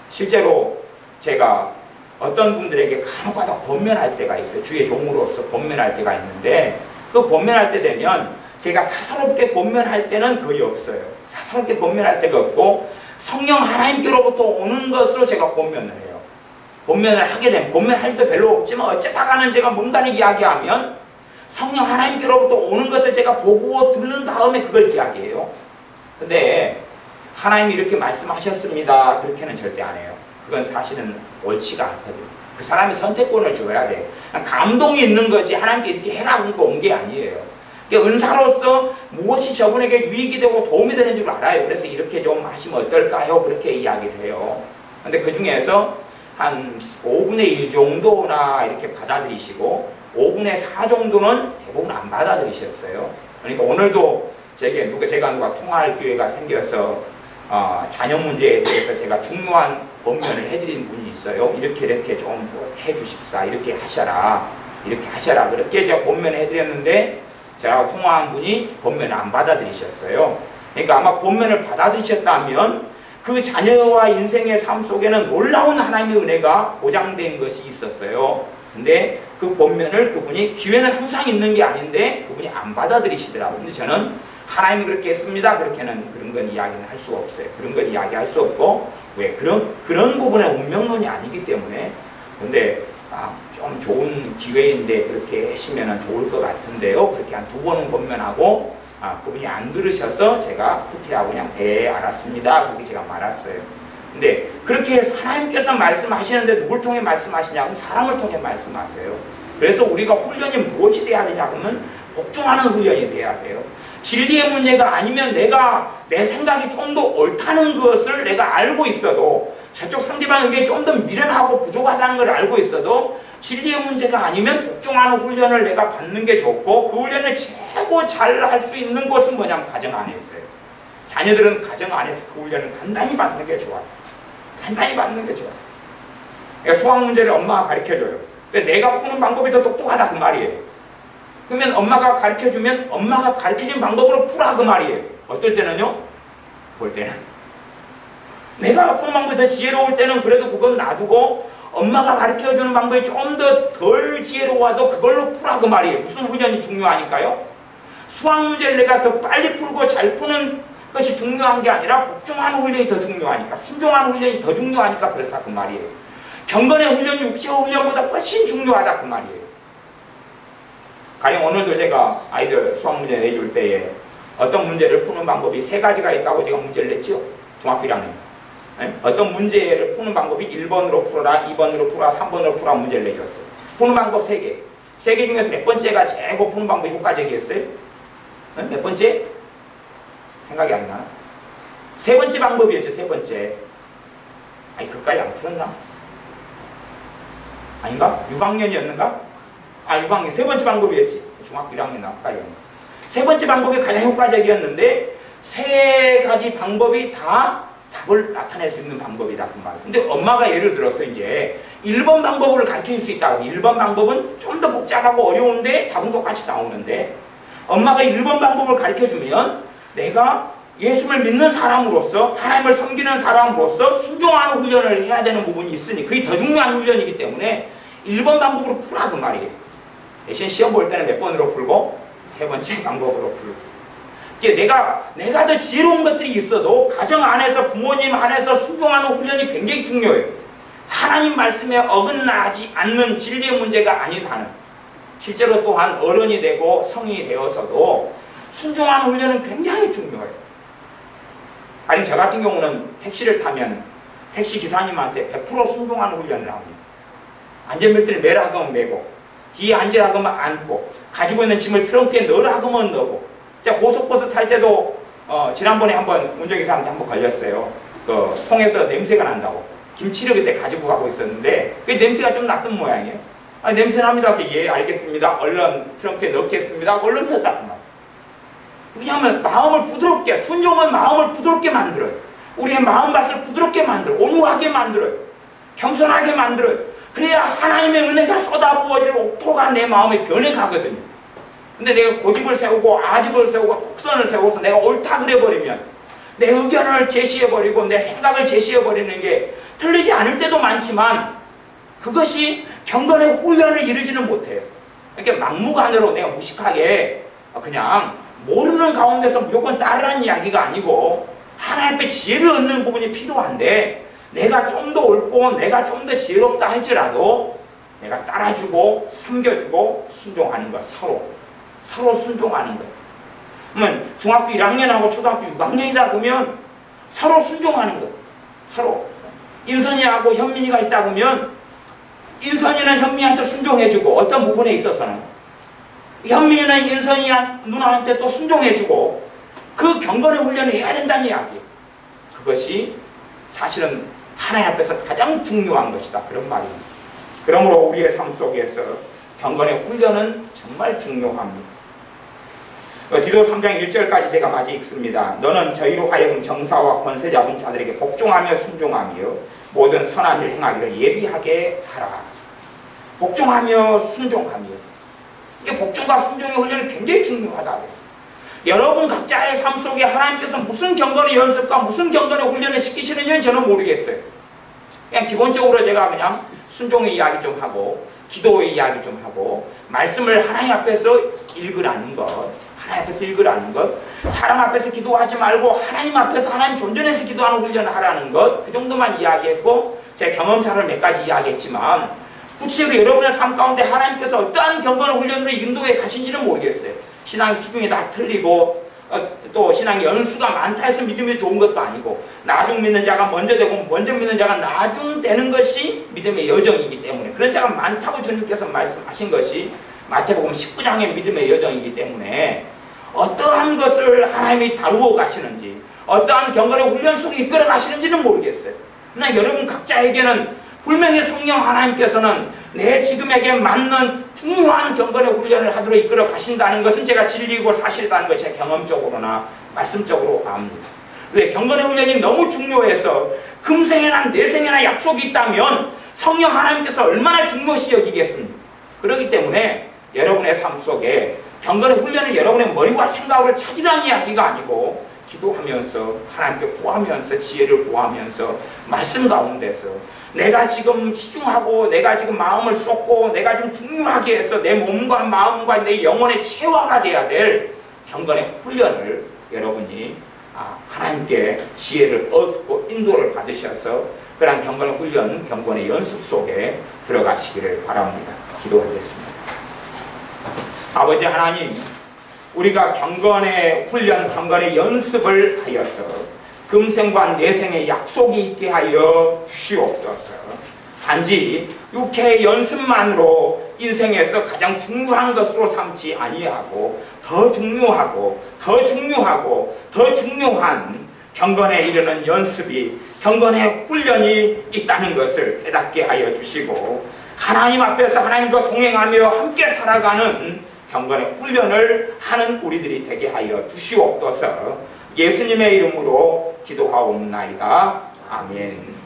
실제로 제가 어떤 분들에게 간혹가다 권면할 때가 있어요. 주의 종으로서 권면할 때가 있는데 그 권면할 때 되면 제가 사사롭게 권면할 때는 거의 없어요. 사사롭게 권면할 때가 없고 성령 하나님께로부터 오는 것으로 제가 권면을 해요. 권면을 하게 되면 권면할 때 별로 없지만 어쩌다가는 제가 뭔가를 이야기하면 성령 하나님께로부터 오는 것을 제가 보고 듣는 다음에 그걸 이야기해요. 근데 하나님이 이렇게 말씀하셨습니다. 그렇게는 절대 안 해요. 그건 사실은 옳지가 않거든요. 그 사람이 선택권을 줘야 돼. 감동이 있는 거지 하나님께 이렇게 해라고 온 게 아니에요. 은사로서 무엇이 저분에게 유익이 되고 도움이 되는 줄 알아요. 그래서 이렇게 좀 하시면 어떨까요? 그렇게 이야기를 해요. 근데 그 중에서 한 5분의 1 정도나 이렇게 받아들이시고 5분의 4 정도는 대부분 안 받아들이셨어요. 그러니까 오늘도 제가 누가 통화할 기회가 생겨서 자녀 문제에 대해서 제가 중요한 권면을 해드린 분이 있어요. 이렇게 좀 해주십사, 이렇게 하셔라 그렇게 제가 권면을 해드렸는데 저하고 통화한 분이 권면을 안 받아들이셨어요. 그러니까 아마 권면을 받아들이셨다면 그 자녀와 인생의 삶 속에는 놀라운 하나님의 은혜가 보장된 것이 있었어요. 근데 그 권면을 그분이, 기회는 항상 있는 게 아닌데 그분이 안 받아들이시더라고요. 근데 저는 하나님이 그렇게 했습니다, 그렇게는 그런 건 이야기는 할 수가 없어요. 그런 건 이야기할 수 없고, 왜? 그런 부분의 운명론이 아니기 때문에. 근데 좀 좋은 기회인데 그렇게 하시면 좋을 것 같은데요. 그렇게 한 2번은 권면하고 그분이 안 들으셔서 제가 후퇴하고 그냥 알았습니다, 그렇게 제가 말았어요. 근데 그렇게 해서 하나님께서 말씀하시는데 누굴 통해 말씀하시냐면 사람을 통해 말씀하세요. 그래서 우리가 훈련이 무엇이 돼야 되냐 그러면 복종하는 훈련이 돼야 돼요. 진리의 문제가 아니면 내 생각이 좀 더 옳다는 것을 내가 알고 있어도, 저쪽 상대방 의견이 좀 더 미련하고 부족하다는 걸 알고 있어도 진리의 문제가 아니면 복종하는 훈련을 내가 받는 게 좋고, 그 훈련을 최고 잘 할 수 있는 곳은 뭐냐면 가정 안에 있어요. 자녀들은 가정 안에서 그 훈련을 단단히 받는 게 좋아요. 단단히 받는 게 좋아요. 그러니까 수학 문제를 엄마가 가르쳐줘요. 그러니까 내가 푸는 방법이 더 똑똑하다 그 말이에요. 그러면 엄마가 가르쳐주면 엄마가 가르쳐준 방법으로 풀어 그 말이에요. 어떨 때는요? 볼 때는 내가 푸는 방법이 더 지혜로울 때는 그래도 그건 놔두고 엄마가 가르쳐주는 방법이 좀 더 덜 지혜로워도 그걸로 풀어 그 말이에요. 무슨 훈련이 중요하니까요? 수학 문제를 내가 더 빨리 풀고 잘 푸는 것이 중요한 게 아니라 복종하는 훈련이 더 중요하니까, 순종하는 훈련이 더 중요하니까 그렇다 그 말이에요. 경건의 훈련이 육체의 훈련보다 훨씬 중요하다 그 말이에요. 가령 오늘도 제가 아이들 수학 문제 내줄 때에 어떤 문제를 푸는 방법이 3가지가 있다고 제가 문제를 냈죠. 중학교 1학년. 어떤 문제를 푸는 방법이 1번으로 풀어라, 2번으로 풀어라, 3번으로 풀어라 문제를 내줬어요. 푸는 방법 3개. 3개 중에서 몇 번째가 최고 푸는 방법이 효과적이었어요? 몇 번째? 생각이 안 나. 3번째 방법이었죠, 3번째. 아니, 그까지 안 풀었나? 아닌가? 6학년이었는가? 6학년. 3번째 방법이었지. 중학교 1학년 나까지. 3번째 방법이 가장 효과적이었는데, 3가지 방법이 다 답을 나타낼 수 있는 방법이다, 그 말. 근데 엄마가 예를 들어서 이제 1번 방법을 가르칠 수 있다고. 1번 방법은 좀 더 복잡하고 어려운데 답은 똑같이 나오는데, 엄마가 1번 방법을 가르쳐주면 내가 예수를 믿는 사람으로서, 하나님을 섬기는 사람으로서 순종하는 훈련을 해야 되는 부분이 있으니 그게 더 중요한 훈련이기 때문에 1번 방법으로 풀라 그 말이에요. 대신 시험 볼 때는 몇 번으로 풀고 3번째 방법으로 풀고. 내가 더 지혜로운 것들이 있어도 가정 안에서, 부모님 안에서 순종하는 훈련이 굉장히 중요해요. 하나님 말씀에 어긋나지 않는 진리의 문제가 아닌 한은, 실제로 또한 어른이 되고 성인이 되어서도 순종하는 훈련은 굉장히 중요해요. 아니, 저 같은 경우는 택시를 타면 택시 기사님한테 100% 순종하는 훈련을 합니다. 안전벨트를 매라 하면 매고, 뒤에 앉으라 하면 앉고, 가지고 있는 짐을 트렁크에 넣으라 하면 넣고. 제가 고속버스 탈 때도 지난번에 한번 운전기사한테 한번 걸렸어요. 그 통에서 냄새가 난다고. 김치를 그때 가지고 가고 있었는데 그 냄새가 좀 났던 모양이에요. 냄새 납니다. 예, 알겠습니다. 얼른 트렁크에 넣겠습니다. 얼른 넣었다. 왜냐하면 마음을 부드럽게, 순종은 마음을 부드럽게 만들어요. 우리의 마음밭을 부드럽게 만들어요. 온유하게 만들어요. 겸손하게 만들어요. 그래야 하나님의 은혜가 쏟아부어질 옥토가 내 마음에 변해가거든요. 근데 내가 고집을 세우고 아집을 세우고 독선을 세워서 내가 옳다 그래버리면, 내 의견을 제시해버리고 내 생각을 제시해버리는 게 틀리지 않을 때도 많지만 그것이 경건의 훈련을 이루지는 못해요. 그러니까 막무가내로 내가 무식하게 그냥 모르는 가운데서 무조건 따르라는 이야기가 아니고, 하나님의 지혜를 얻는 부분이 필요한데, 내가 좀 더 옳고 내가 좀 더 지혜롭다 할지라도 내가 따라주고 섬겨주고 순종하는 것, 서로 순종하는 것. 그러면 중학교 1학년하고 초등학교 6학년이다 보면 서로 순종하는 것, 서로. 인선이하고 현민이가 있다 보면 인선이는 현민이한테 순종해주고 어떤 부분에 있어서는 현민이는 인선이 누나한테 또 순종해주고 그 경건의 훈련을 해야 된다는 이야기예요. 그것이 사실은 하나님 앞에서 가장 중요한 것이다. 그런 말입니다. 그러므로 우리의 삶 속에서 경건의 훈련은 정말 중요합니다. 디도 3장 1절까지 제가 마저 읽습니다. 너는 저희로 하여금 정사와 권세 잡은 자들에게 복종하며 순종하며 모든 선한 일 행하기를 예비하게 하라. 복종하며 순종하며, 이게 복종과 순종의 훈련이 굉장히 중요하다 그랬어요. 여러분 각자의 삶 속에 하나님께서 무슨 경건의 연습과 무슨 경건의 훈련을 시키시는지는 저는 모르겠어요. 그냥 기본적으로 제가 그냥 순종의 이야기 좀 하고 기도의 이야기 좀 하고 말씀을 하나님 앞에서 읽으라는 것, 하나님 앞에서 읽으라는 것, 사람 앞에서 기도하지 말고 하나님 앞에서 하나님 존전해서 기도하는 훈련을 하라는 것, 그 정도만 이야기했고 제 경험사를 몇 가지 이야기했지만 구체적으로 여러분의 삶 가운데 하나님께서 어떠한 경건의 훈련으로 인도해 가신지는 모르겠어요. 신앙 수준이 다 틀리고 또 신앙 연수가 많다 해서 믿음이 좋은 것도 아니고 나중 믿는 자가 먼저 되고 먼저 믿는 자가 나중 되는 것이 믿음의 여정이기 때문에 그런 자가 많다고 주님께서 말씀하신 것이 마태복음 19장의 믿음의 여정이기 때문에 어떠한 것을 하나님이 다루어 가시는지 어떠한 경건의 훈련 속에 이끌어 가시는지는 모르겠어요. 그러나 여러분 각자에게는 분명히 성령 하나님께서는 내 지금에게 맞는 중요한 경건의 훈련을 하도록 이끌어 가신다는 것은 제가 진리이고 사실이라는 걸 제 경험적으로나 말씀적으로 압니다. 왜? 경건의 훈련이 너무 중요해서 금생에나 내생에나 약속이 있다면 성령 하나님께서 얼마나 중요시 여기겠습니까? 그렇기 때문에 여러분의 삶 속에 경건의 훈련을 여러분의 머리와 생각으로 찾으라는 이야기가 아니고 기도하면서 하나님께 구하면서 지혜를 구하면서 말씀 가운데서 내가 지금 치중하고 내가 지금 마음을 쏟고 내가 지금 중요하게 해서 내 몸과 마음과 내 영혼의 체화가 돼야 될 경건의 훈련을 여러분이 하나님께 지혜를 얻고 인도를 받으셔서 그러한 경건의 훈련, 경건의 연습 속에 들어가시기를 바랍니다. 기도하겠습니다. 아버지 하나님, 우리가 경건의 훈련, 경건의 연습을 하여서 금생과 내생의 약속이 있게 하여 주시옵소서. 단지 육체의 연습만으로 인생에서 가장 중요한 것으로 삼지 아니하고 더 중요하고 더 중요하고 더 중요한 경건에 이르는 연습이, 경건의 훈련이 있다는 것을 깨닫게 하여 주시고 하나님 앞에서 하나님과 동행하며 함께 살아가는 경건의 훈련을 하는 우리들이 되게 하여 주시옵소서. 예수님의 이름으로 기도하옵나이다. 아멘.